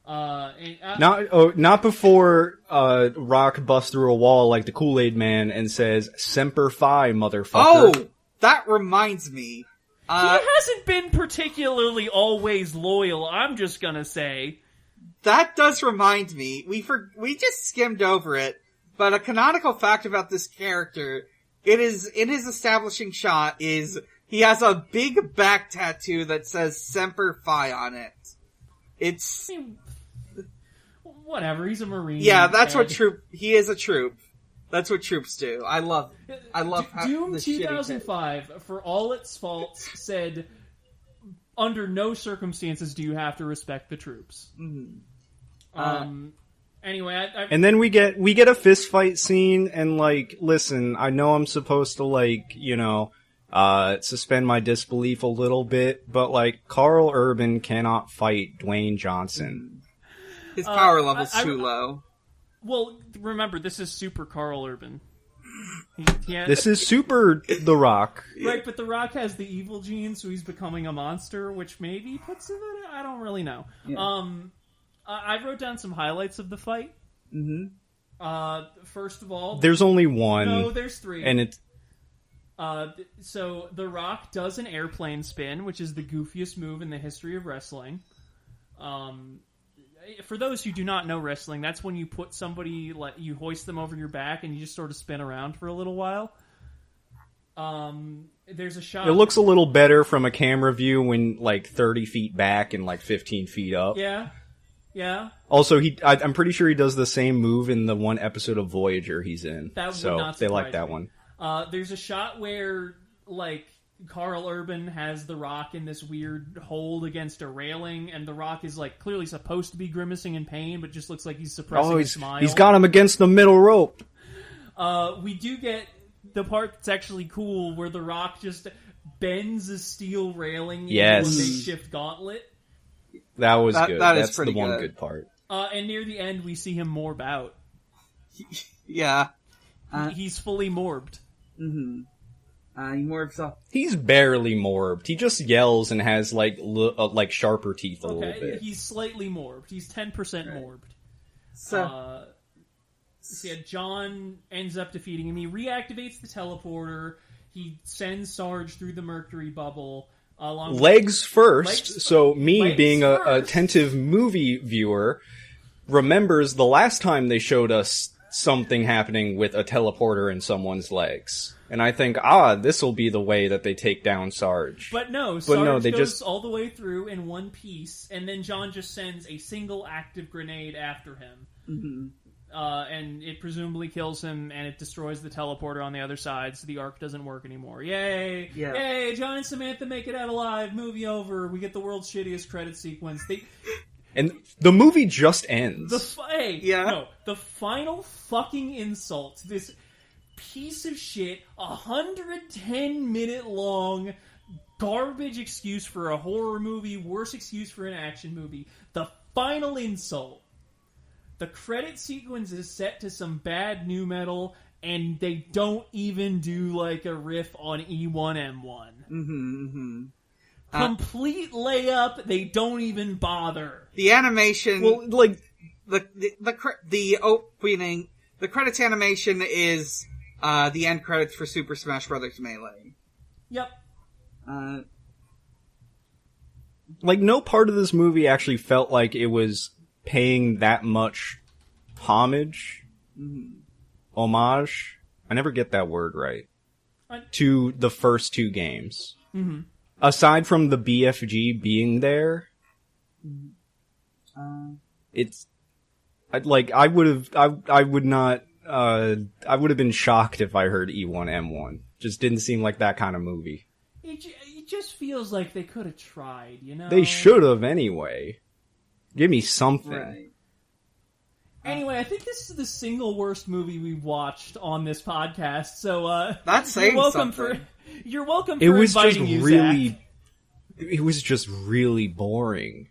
Not before Rock busts through a wall like the Kool-Aid Man and says, "Semper Fi, motherfucker." Oh, that reminds me. He hasn't been particularly always loyal, I'm just gonna say. That does remind me. We just skimmed over it, but a canonical fact about this character, it is, in his establishing shot, is he has a big back tattoo that says Semper Fi on it. It's... I mean, whatever, he's a Marine. Yeah, that's what he is a troop. That's what troops do. I love how Doom 2005, for all its faults, said, under no circumstances do you have to respect the troops. Mm-hmm. Anyway, and then we get a fist fight scene, and like, listen, I know I'm supposed to like, suspend my disbelief a little bit, but like, Carl Urban cannot fight Dwayne Johnson. His power level's too low. Well, remember, this is Super Carl Urban. This is Super The Rock. Right, but The Rock has the evil gene, so he's becoming a monster, which maybe puts him in it? I don't really know. Yeah. I wrote down some highlights of the fight. Mm-hmm. First of all... There's only one. No, there's three. And it's... So, The Rock does an airplane spin, which is the goofiest move in the history of wrestling. For those who do not know wrestling, that's when you put somebody, like, you hoist them over your back and you just sort of spin around for a little while. There's a shot... It looks a little better from a camera view when, like, 30 feet back and, like, 15 feet up. Yeah. Yeah. Also, I'm pretty sure he does the same move in the one episode of Voyager he's in. That so would not they like surprise that me. one. There's a shot where, like, Carl Urban has The Rock in this weird hold against a railing, and The Rock is, like, clearly supposed to be grimacing in pain, but just looks like he's suppressing a smile. He's got him against the middle rope. We do get the part that's actually cool, where The Rock just bends a steel railing into a makeshift gauntlet. That was good. That's pretty the one good. good part. And near the end, we see him morb out. Yeah. He's fully morbed. Mm-hmm. He morbs up. He's barely morbed. He just yells and has like sharper teeth a little bit. He's slightly morbed. He's 10% morbed. So yeah, John ends up defeating him. He reactivates the teleporter. He sends Sarge through the mercury bubble. Legs first. So me, being an attentive movie viewer, remembers the last time they showed us something happening with a teleporter in someone's legs. And I think, this will be the way that they take down Sarge. But no, Sarge they goes just all the way through in one piece, and then John just sends a single active grenade after him. Mm-hmm. And it presumably kills him, and it destroys the teleporter on the other side, so the arc doesn't work anymore. Yay! Yeah. Yay! John and Samantha make it out alive. Movie over. We get the world's shittiest credit sequence. And the movie just ends. The final fucking insult. This piece of shit, 110-minute long garbage excuse for a horror movie, worse excuse for an action movie. The final insult. The credit sequence is set to some bad nu metal, and they don't even do, like, a riff on E1M1. Mm-hmm, mm-hmm. Complete layup, they don't even bother. The animation... Well, like... The opening... The credits animation is, the end credits for Super Smash Bros. Melee. Yep. like, no part of this movie actually felt like it was paying that much homage, homage. I never get that word right. To the first two games. Mm-hmm. Aside from the BFG being there, it's I would have been shocked if I heard E1M1. Just didn't seem like that kind of movie. It just feels like they could have tried, you know? They should have anyway. Give me something. Right. Anyway, I think this is the single worst movie we've watched on this podcast. So that's saying something. You're welcome for inviting you, Zach. It was just really boring.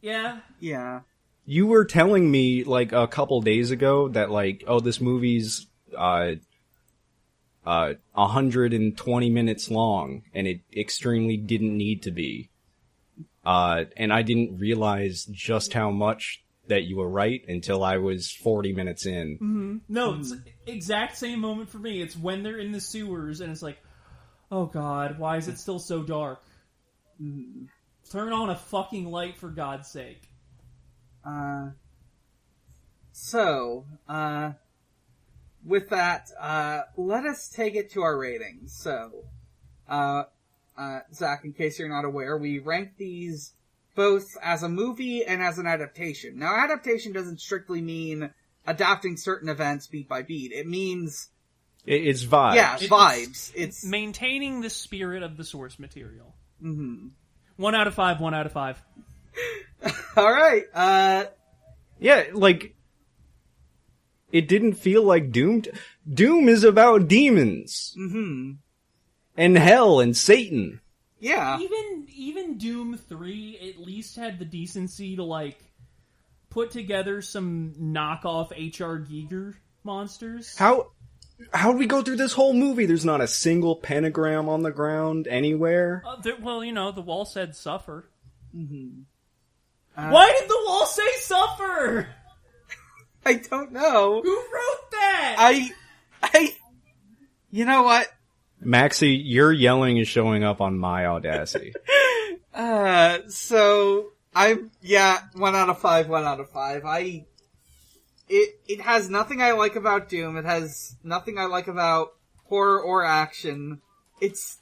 Yeah. Yeah. You were telling me like a couple days ago that like, oh, this movie's 120 minutes long, and it extremely didn't need to be. And I didn't realize just how much that you were right until I was 40 minutes in. Mm-hmm. No, it's exact same moment for me. It's when they're in the sewers, and it's like, oh god, why is it still so dark? Turn on a fucking light, for God's sake. With that, let us take it to our ratings. So, Zach, in case you're not aware, we rank these both as a movie and as an adaptation. Now, adaptation doesn't strictly mean adapting certain events beat by beat. It means... It's vibes. Yeah, vibes. It's maintaining the spirit of the source material. Mm-hmm. 1 out of 5, 1 out of 5. Alright, yeah, like... It didn't feel like Doom. Doom is about demons. Mm-hmm. And hell and Satan. Yeah. Even Doom 3 at least had the decency to, like, put together some knockoff H.R. Giger monsters. How do we go through this whole movie? There's not a single pentagram on the ground anywhere. Well, you know, the wall said suffer. Mm-hmm. Why did the wall say suffer? I don't know. Who wrote that? You know what? Maxie, your yelling is showing up on my Audacity. So, 1 out of 5, 1 out of 5. It has nothing I like about Doom. It has nothing I like about horror or action. It's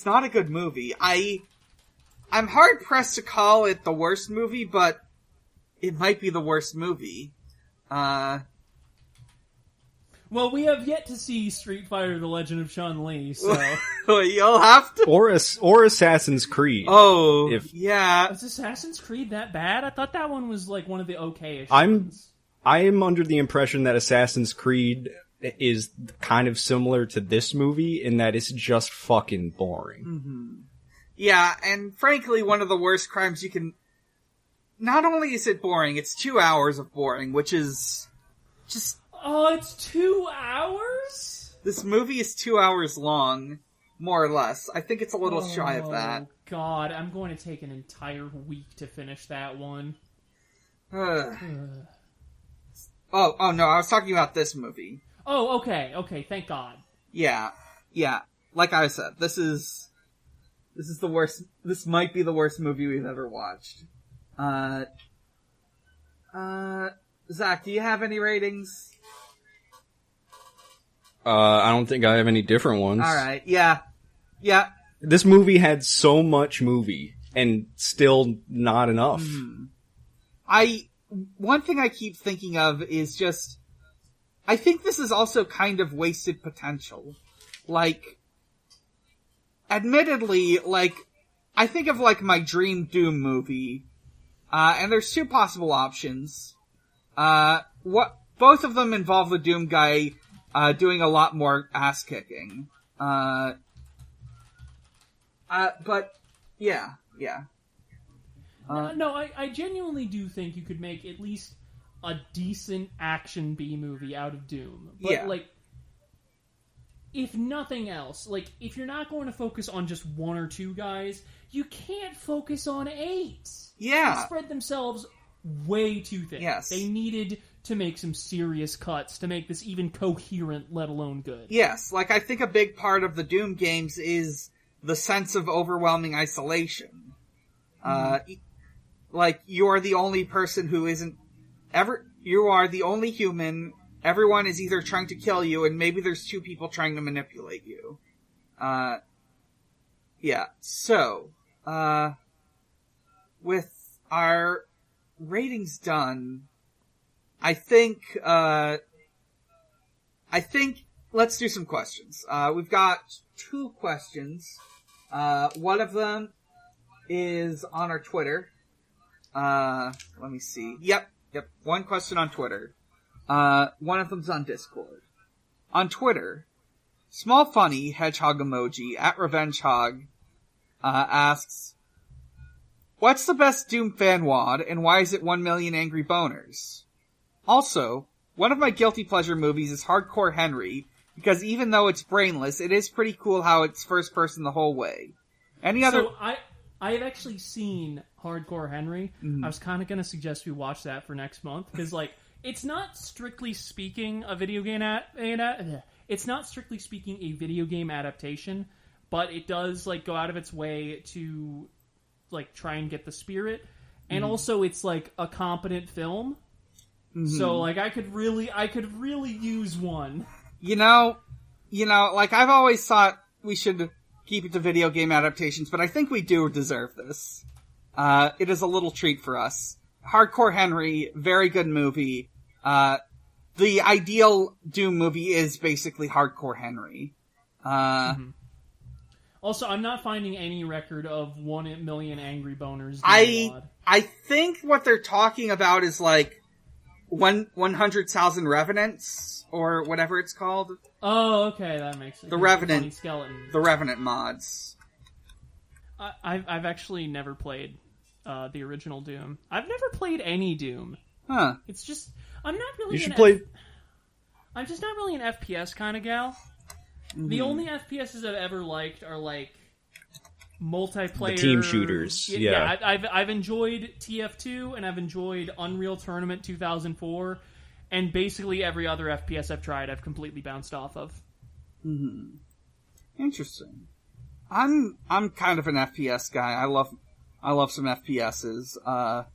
not a good movie. I'm hard pressed to call it the worst movie, but it might be the worst movie. Well, we have yet to see Street Fighter: The Legend of Chun-Li, so you'll have to. Or Assassin's Creed. Oh, yeah. Is Assassin's Creed that bad? I thought that one was like one of the okay-ish I ones. am under the impression that Assassin's Creed is kind of similar to this movie in that it's just fucking boring. Mm-hmm. Yeah, and frankly, one of the worst crimes you can. Not only is it boring, it's 2 hours of boring, which is just... Oh, it's 2 hours? This movie is 2 hours long, more or less. I think it's a little shy of that. Oh, God, I'm going to take an entire week to finish that one. Oh, no, I was talking about this movie. Oh, okay, thank God. Yeah, like I said, this is the worst, this might be the worst movie we've ever watched. Zach, do you have any ratings? I don't think I have any different ones. Alright, yeah. This movie had so much movie, and still not enough. One thing I keep thinking of is just, I think this is also kind of wasted potential. Like, admittedly, like, I think of like my dream Doom movie, and there's two possible options. Both of them involve the Doom guy, doing a lot more ass kicking. But, yeah. No, I genuinely do think you could make at least a decent action B-movie out of Doom. But, like, if nothing else, like, if you're not going to focus on just one or two guys, you can't focus on 8. Yeah. They spread themselves way too thin. Yes. They needed to make some serious cuts to make this even coherent, let alone good. Yes, like, I think a big part of the Doom games is the sense of overwhelming isolation. Like, you are the only person who isn't you are the only human. Everyone is either trying to kill you, and maybe there's two people trying to manipulate you. Yeah, so, with our ratings done, I think let's do some questions. We've got 2 questions. One of them is on our Twitter. Let me see. Yep. One question on Twitter. One of them's on Discord. On Twitter, Small Funny Hedgehog Emoji at RevengeHog asks, what's the best Doom fan WOD, and why is it 1 million angry boners? Also, one of my guilty pleasure movies is Hardcore Henry, because even though it's brainless, it is pretty cool how it's first person the whole way. So I have actually seen Hardcore Henry. I was kind of going to suggest we watch that for next month, because, like, it's not strictly speaking a video game it's not strictly speaking a video game adaptation, but it does, like, go out of its way to, like, try and get the spirit, and also it's, like, a competent film. So, like, I could really use one. You know, like, I've always thought we should keep it to video game adaptations, but I think we do deserve this. It is a little treat for us. Hardcore Henry, very good movie. The ideal Doom movie is basically Hardcore Henry. Also, I'm not finding any record of 1 million angry boners. I think what they're talking about is, like, 100,000 Revenants, or whatever it's called. Oh, okay, that makes sense. The Revenant skeleton. The Revenant mods. I've actually never played the original Doom. I've never played any Doom. Huh. It's just I'm not really. You should play. I'm just not really an FPS kind of gal. The only FPSs I've ever liked are, like, multiplayer The team shooters. Yeah. I've enjoyed TF2 and I've enjoyed Unreal Tournament 2004, and basically every other FPS I've tried I've completely bounced off of. Interesting. I'm kind of an FPS guy. I love some FPSs. I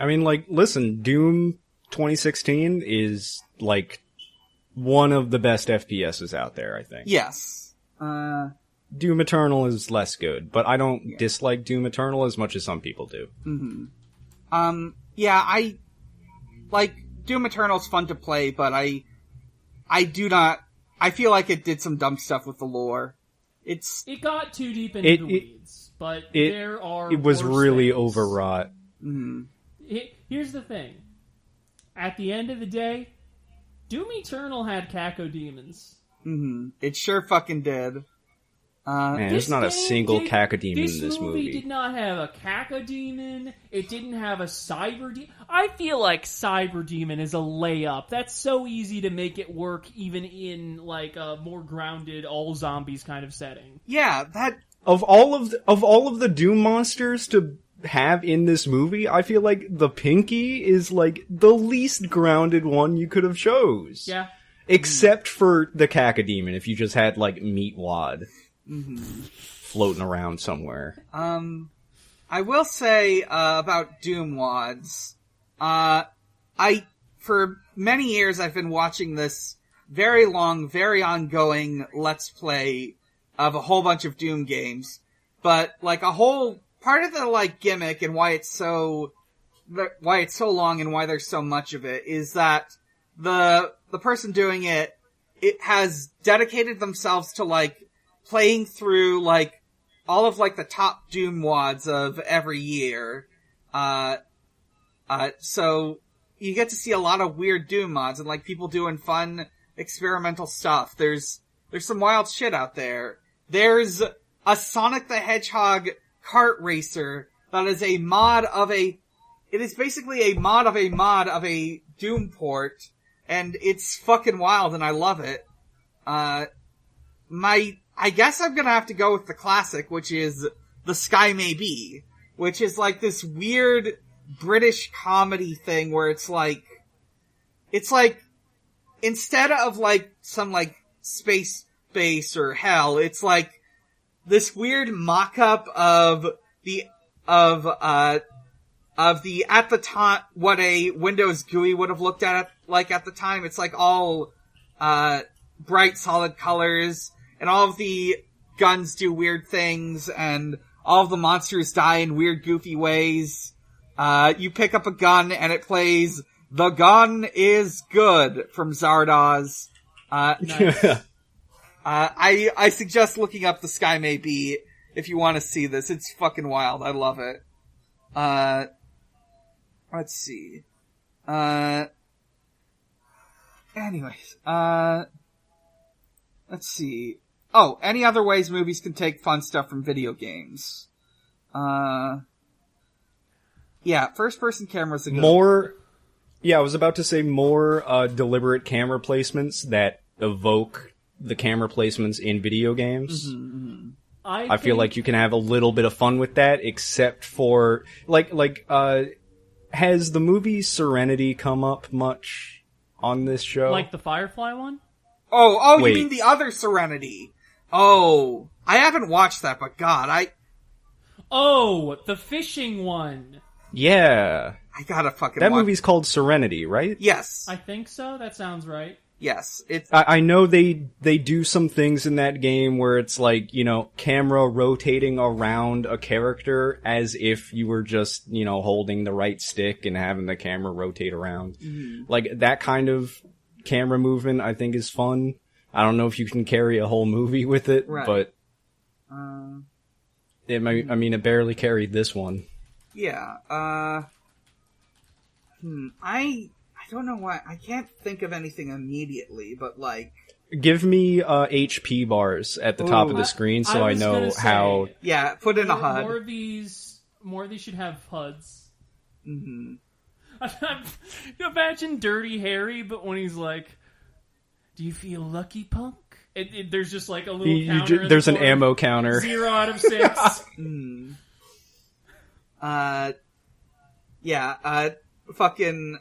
mean, like, listen, Doom 2016 is, like, one of the best FPSs out there, I think. Yes. Doom Eternal is less good, but I don't dislike Doom Eternal as much as some people do. Yeah, I like Doom Eternal's fun to play, but I do not. I feel like it did some dumb stuff with the lore. It got too deep into the weeds, but there are. It was really things. overwrought. Here's the thing: at the end of the day, Doom Eternal had cacodemons. It sure fucking did. Man, there's not a single cacodemon in this movie. This movie did not have a cacodemon. It didn't have a cyberdemon. I feel like cyberdemon is a layup. That's so easy to make it work, even in, like, a more grounded all zombies kind of setting. Yeah, that of all of the Doom monsters to have in this movie, I feel like the Pinky is, like, the least grounded one you could have chose. Yeah. Except for the cacodemon, if you just had, like, Meat Wad. Floating around somewhere. I will say, about Doom WODs, for many years I've been watching this very long, very ongoing Let's Play of a whole bunch of Doom games, but, like, a whole part of the, like, gimmick and why it's so long and why there's so much of it is that the person doing it has dedicated themselves to, like, playing through, like, all of, like, the top Doom WODs of every year. So you get to see a lot of weird Doom mods and, like, people doing fun experimental stuff. There's some wild shit out there. There's a Sonic the Hedgehog kart racer that is a mod of it is basically a mod of a Doom port, and it's fucking wild and I love it. I guess I'm gonna have to go with the classic, which is The Sky May Be, which is, like, this weird British comedy thing where it's like, instead of, like, some, like, space base or hell, it's like this weird mock-up of the of the, at the time, what a Windows GUI would have looked at it like at the time. It's like all, bright solid colors, and all of the guns do weird things, and all of the monsters die in weird goofy ways. You pick up a gun and it plays "The Gun is Good" from Zardoz. Nice. I suggest looking up The Sky May Be if you want to see this. It's fucking wild. I love it. Let's see. Anyways, let's see. Oh, any other ways movies can take fun stuff from video games? Yeah, first-person cameras are good. I was about to say more deliberate camera placements that evoke the camera placements in video games. Mm-hmm. I feel like you can have a little bit of fun with that, except for has the movie Serenity come up much on this show? Like the Firefly one? Oh, Wait. You mean the other Serenity? Oh, I haven't watched that, but God, Oh, the fishing one. Yeah. I gotta fucking That watch. movie's called Serenity, right? Yes. I think so. That sounds right. Yes. It's... I know they do some things in that game where it's like, camera rotating around a character as if you were just, holding the right stick and having the camera rotate around. Mm-hmm. Like, that kind of camera movement I think is fun. I don't know if you can carry a whole movie with it, right. but it barely carried this one. Yeah. I don't know why. I can't think of anything immediately, but like... Give me HP bars at the top of the screen so I know how... Yeah, put in a HUD. More of these should have HUDs. Mm-hmm. Imagine Dirty Harry, but when he's like, "Do you feel lucky, punk?" There's just like a little counter. There's an ammo counter. 0 out of 6. Fucking...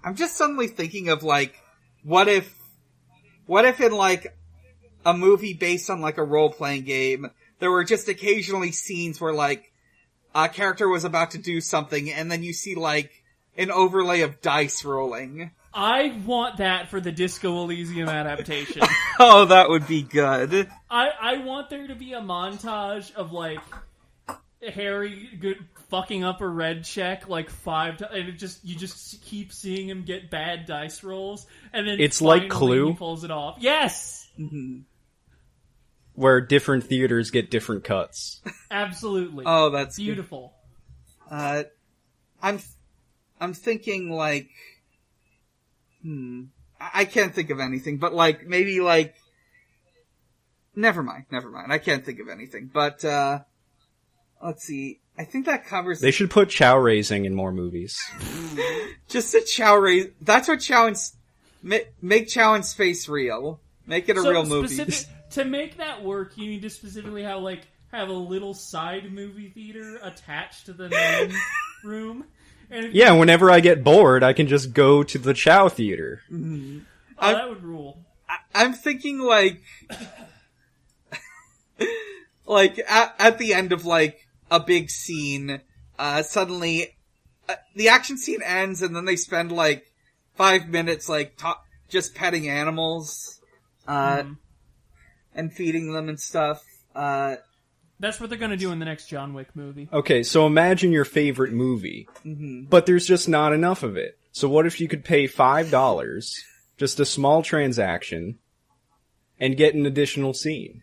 I'm just suddenly thinking of, like, what if in, like, a movie based on, like, a role-playing game, there were just occasionally scenes where, like, a character was about to do something, and then you see, like, an overlay of dice rolling. I want that for the Disco Elysium adaptation. Oh, that would be good. I want there to be a montage of, like, Harry fucking up a red check like 5 times, and you just keep seeing him get bad dice rolls, and then it's like Clue. He pulls it off. Yes, where different theaters get different cuts. Absolutely. Oh, that's beautiful. Good. I'm thinking like, I can't think of anything, but like maybe like, never mind. I can't think of anything, but let's see. I think that covers... They should put chow raising in more movies. Just a chow raise. That's what make Chow and Space real. Make it a real movie. To make that work, you need to specifically have a little side movie theater attached to the main room. And whenever I get bored, I can just go to the Chow theater. Mm-hmm. That would rule. I'm thinking like at the end of like a big scene, suddenly the action scene ends, and then they spend like 5 minutes like just petting animals and feeding them and stuff. That's what they're gonna do in the next John Wick movie. Okay, so imagine your favorite movie, but there's just not enough of it. So what if you could pay $5, just a small transaction, and get an additional scene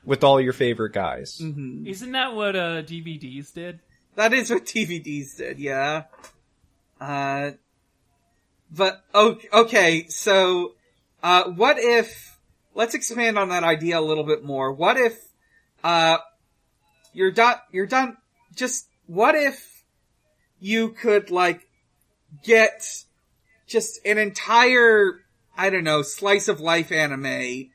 with all your favorite guys? Isn't that what DVDs did? That is what DVDs did, yeah. But okay, so what if... Let's expand on that idea a little bit more. What if you're done? Just what if you could like get just an entire, I don't know, slice of life anime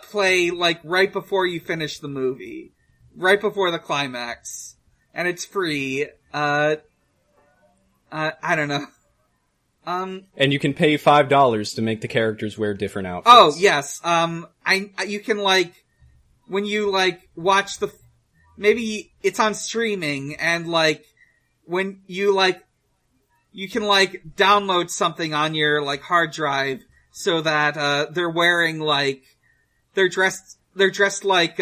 play like right before you finish the movie, right before the climax, and it's free. I don't know. And you can pay $5 to make the characters wear different outfits. Oh, yes. You can like, when you like watch maybe it's on streaming and like, when you like, you can like download something on your like hard drive so that, they're wearing like, they're dressed like,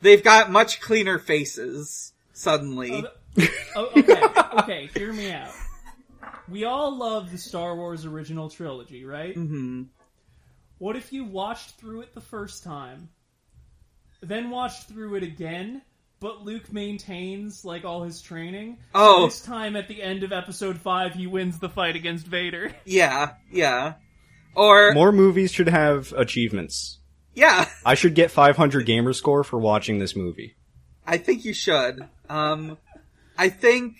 they've got much cleaner faces, suddenly. Okay, hear me out. We all love the Star Wars original trilogy, right? Mm-hmm. What if you watched through it the first time, then watched through it again, but Luke maintains, like, all his training? Oh. So this time, at the end of Episode 5, he wins the fight against Vader. Yeah. Or... More movies should have achievements. Yeah. I should get 500 gamer score for watching this movie. I think you should. I think...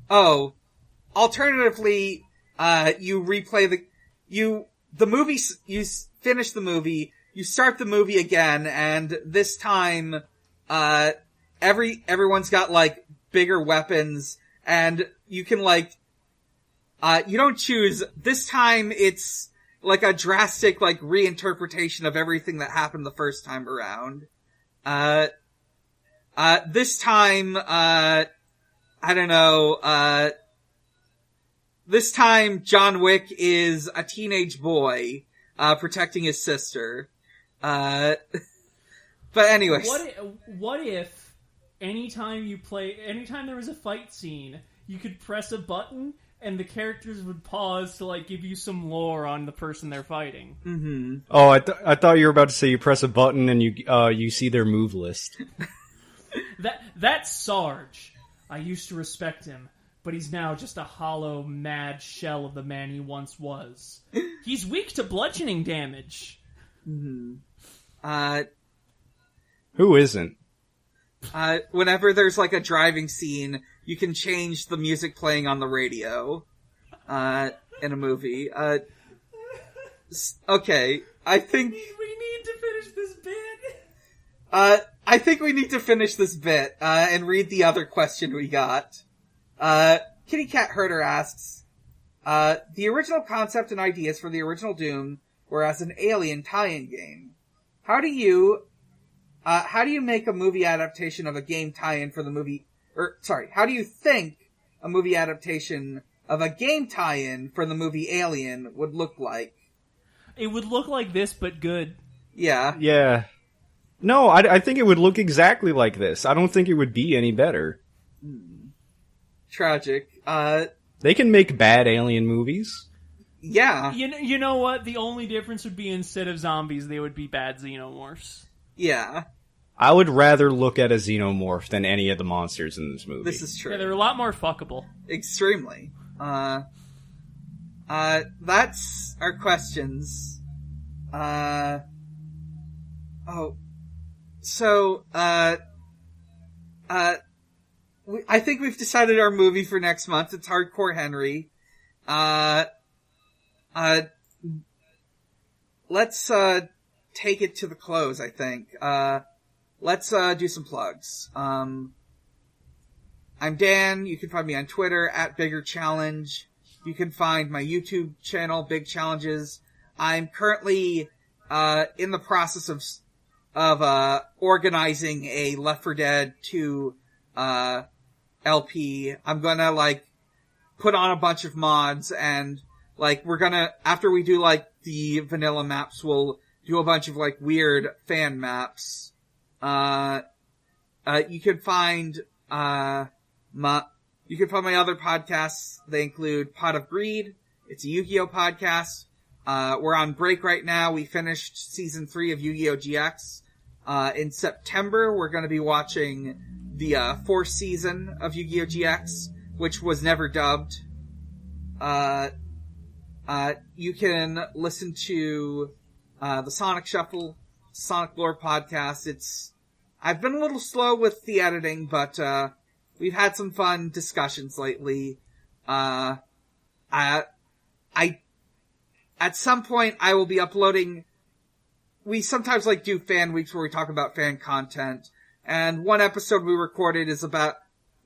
Oh... Alternatively, you replay the movie, you finish the movie, you start the movie again, and this time, everyone's got, like, bigger weapons, and you can, like, you don't choose, this time it's, like, a drastic, like, reinterpretation of everything that happened the first time around. This time, I don't know, this time, John Wick is a teenage boy, protecting his sister. But anyways. What if, anytime there was a fight scene, you could press a button, and the characters would pause to, like, give you some lore on the person they're fighting? Mm-hmm. Oh, I thought you were about to say you press a button and you see their move list. That's Sarge. I used to respect him. But he's now just a hollow, mad shell of the man he once was. He's weak to bludgeoning damage. Mm-hmm. Who isn't? Whenever there's like a driving scene, you can change the music playing on the radio, in a movie. Okay, I think... We need to finish this bit! I think we need to finish this bit, and read the other question we got. Kitty Cat Herder asks, the original concept and ideas for the original Doom were as an Alien tie-in game. How do you make a movie adaptation of a game tie-in for the movie, how do you think a movie adaptation of a game tie-in for the movie Alien would look like? It would look like this, but good. Yeah. Yeah. No, I think it would look exactly like this. I don't think it would be any better. Tragic. They can make bad alien movies. Yeah. You know what? The only difference would be instead of zombies, they would be bad xenomorphs. Yeah. I would rather look at a xenomorph than any of the monsters in this movie. This is true. Yeah, they're a lot more fuckable. Extremely. That's our questions. I think we've decided our movie for next month. It's Hardcore Henry. Let's, take it to the close, I think. Let's, do some plugs. I'm Dan. You can find me on Twitter, @BiggerChallenge. You can find my YouTube channel, Big Challenges. I'm currently, in the process of organizing a Left 4 Dead 2, LP. I'm gonna, like, put on a bunch of mods and, like, after we do, like, the vanilla maps, we'll do a bunch of, like, weird fan maps. You can find my other podcasts. They include Pot of Greed. It's a Yu-Gi-Oh! Podcast. We're on break right now. We finished season 3 of Yu-Gi-Oh! GX. In September, we're gonna be watching the 4th season of Yu-Gi-Oh! GX, which was never dubbed. You can listen to the Sonic Shuffle, Sonic Lore podcast. I've been a little slow with the editing, but we've had some fun discussions lately. At some point I will be uploading. We sometimes like do fan weeks where we talk about fan content. And one episode we recorded is about,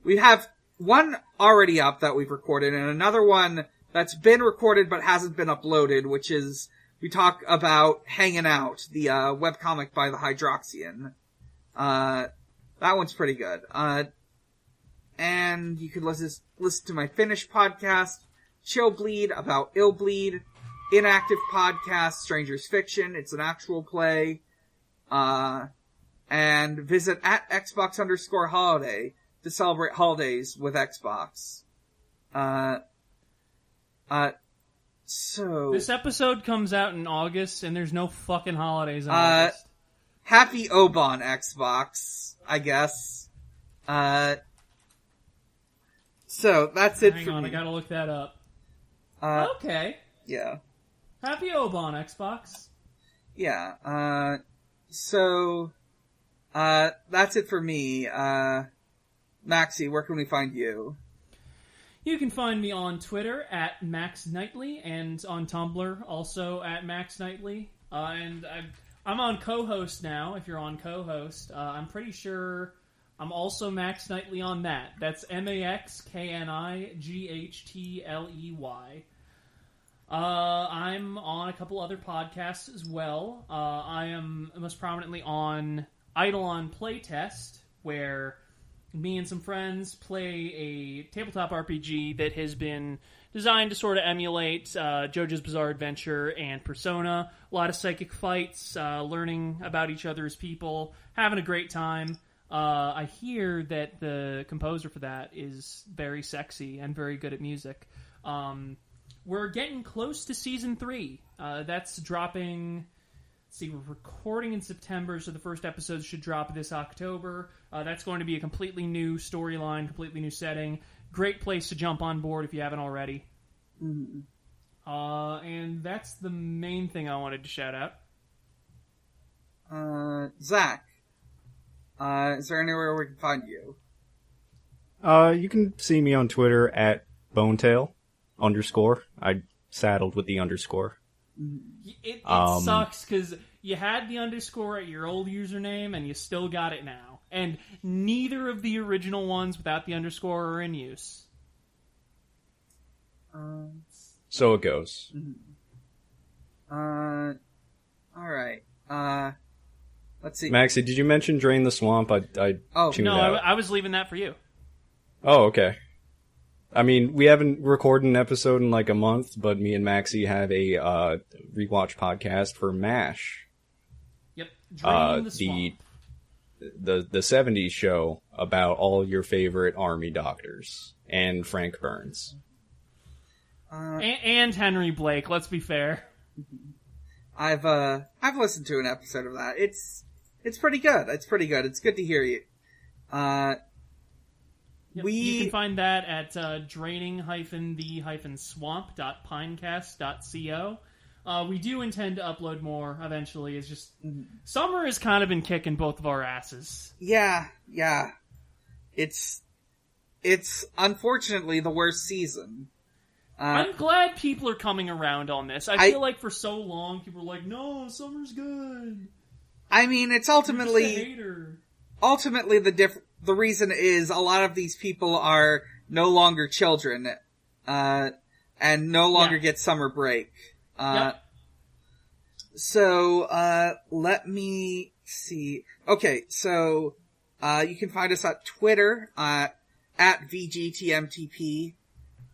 we have one already up that we've recorded and another one that's been recorded but hasn't been uploaded, which is, we talk about Hanging Out, the webcomic by the Hydroxian. That one's pretty good. And you could listen to my Finnish podcast, Chill Bleed, about Ill Bleed, Inactive podcast, Stranger's Fiction. It's an actual play. And visit at Xbox_holiday to celebrate holidays with Xbox. So this episode comes out in August, and there's no fucking holidays in August. Happy Obon, Xbox, I guess. So that's it. Hang on, me. I gotta look that up. Okay. Yeah. Happy Obon, Xbox. Yeah. So that's it for me. Maxie, where can we find you? You can find me on Twitter at Max Knightley, and on Tumblr also at Max Knightley. And I'm on co-host now. If you're on co-host, I'm pretty sure I'm also Max Knightley on that. That's MaxKnightley. I'm on a couple other podcasts as well. I am most prominently on Eidolon Playtest, where me and some friends play a tabletop RPG that has been designed to sort of emulate JoJo's Bizarre Adventure and Persona. A lot of psychic fights, learning about each other as people, having a great time. I hear that the composer for that is very sexy and very good at music. We're getting close to Season 3. That's dropping... Let's see, we're recording in September, so the first episode should drop this October. That's going to be a completely new storyline, completely new setting. Great place to jump on board if you haven't already. Mm. And that's the main thing I wanted to shout out. Zach, is there anywhere we can find you? You can see me on Twitter at Bonetail_. I saddled with the underscore. It sucks because you had the underscore at your old username and you still got it now. And neither of the original ones without the underscore are in use. So it goes. Alright. Let's see. Maxie, did you mention Drain the Swamp? I tuned out. I was leaving that for you. Oh, okay. I mean, we haven't recorded an episode in like a month, but me and Maxie have a rewatch podcast for MASH. Yep, Drain the Swamp. The 70s show about all your favorite army doctors and Frank Burns. And Henry Blake, let's be fair. I've listened to an episode of that. It's pretty good. It's pretty good. It's good to hear you. You can find that at draining-the-swamp.pinecast.co. We do intend to upload more eventually. It's just summer has kind of been kicking both of our asses. Yeah. It's unfortunately the worst season. I'm glad people are coming around on this. I feel like for so long people were like, "No, summer's good." I mean, it's ultimately the reason is a lot of these people are no longer children, and no longer get summer break. So, let me see. Okay, so, you can find us at Twitter, at VGTMTP.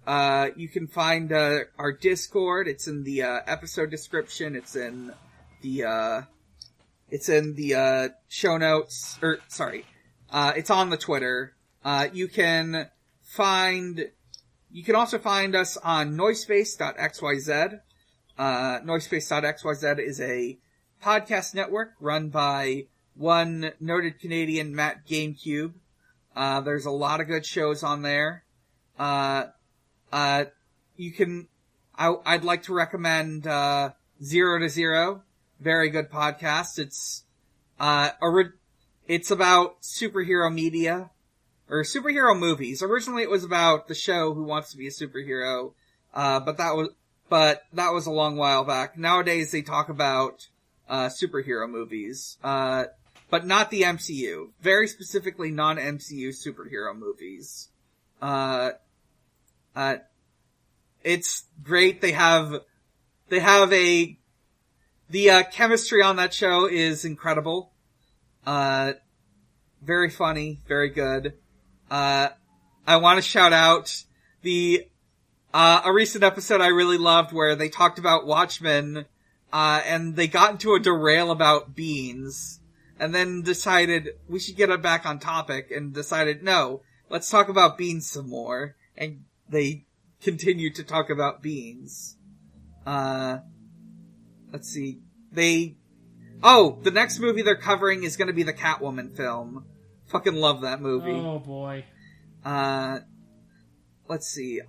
You can find, our Discord. It's in the, episode description. It's in the show notes, it's on the Twitter. You can also find us on noisepace.xyz. Noisepace.xyz is a podcast network run by one noted Canadian, Matt GameCube. There's a lot of good shows on there. I'd like to recommend, 0 to 0. Very good podcast. It's about superhero media, or superhero movies. Originally it was about the show Who Wants to Be a Superhero, but that was a long while back. Nowadays they talk about, superhero movies, but not the MCU. Very specifically non-MCU superhero movies. It's great. The chemistry on that show is incredible. very funny, very good. I want to shout out a recent episode I really loved where they talked about Watchmen, and they got into a derail about beans, and then decided we should get it back on topic, and decided, no, let's talk about beans some more, and they continued to talk about beans. Let's see, the next movie they're covering is gonna be the Catwoman film. Fucking love that movie. Oh boy. Let's see,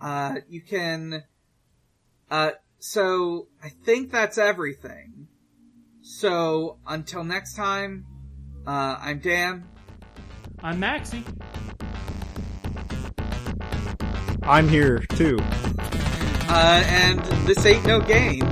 you can, so I think that's everything. So, until next time, I'm Dan. I'm Maxie. I'm here, too. And this ain't no game.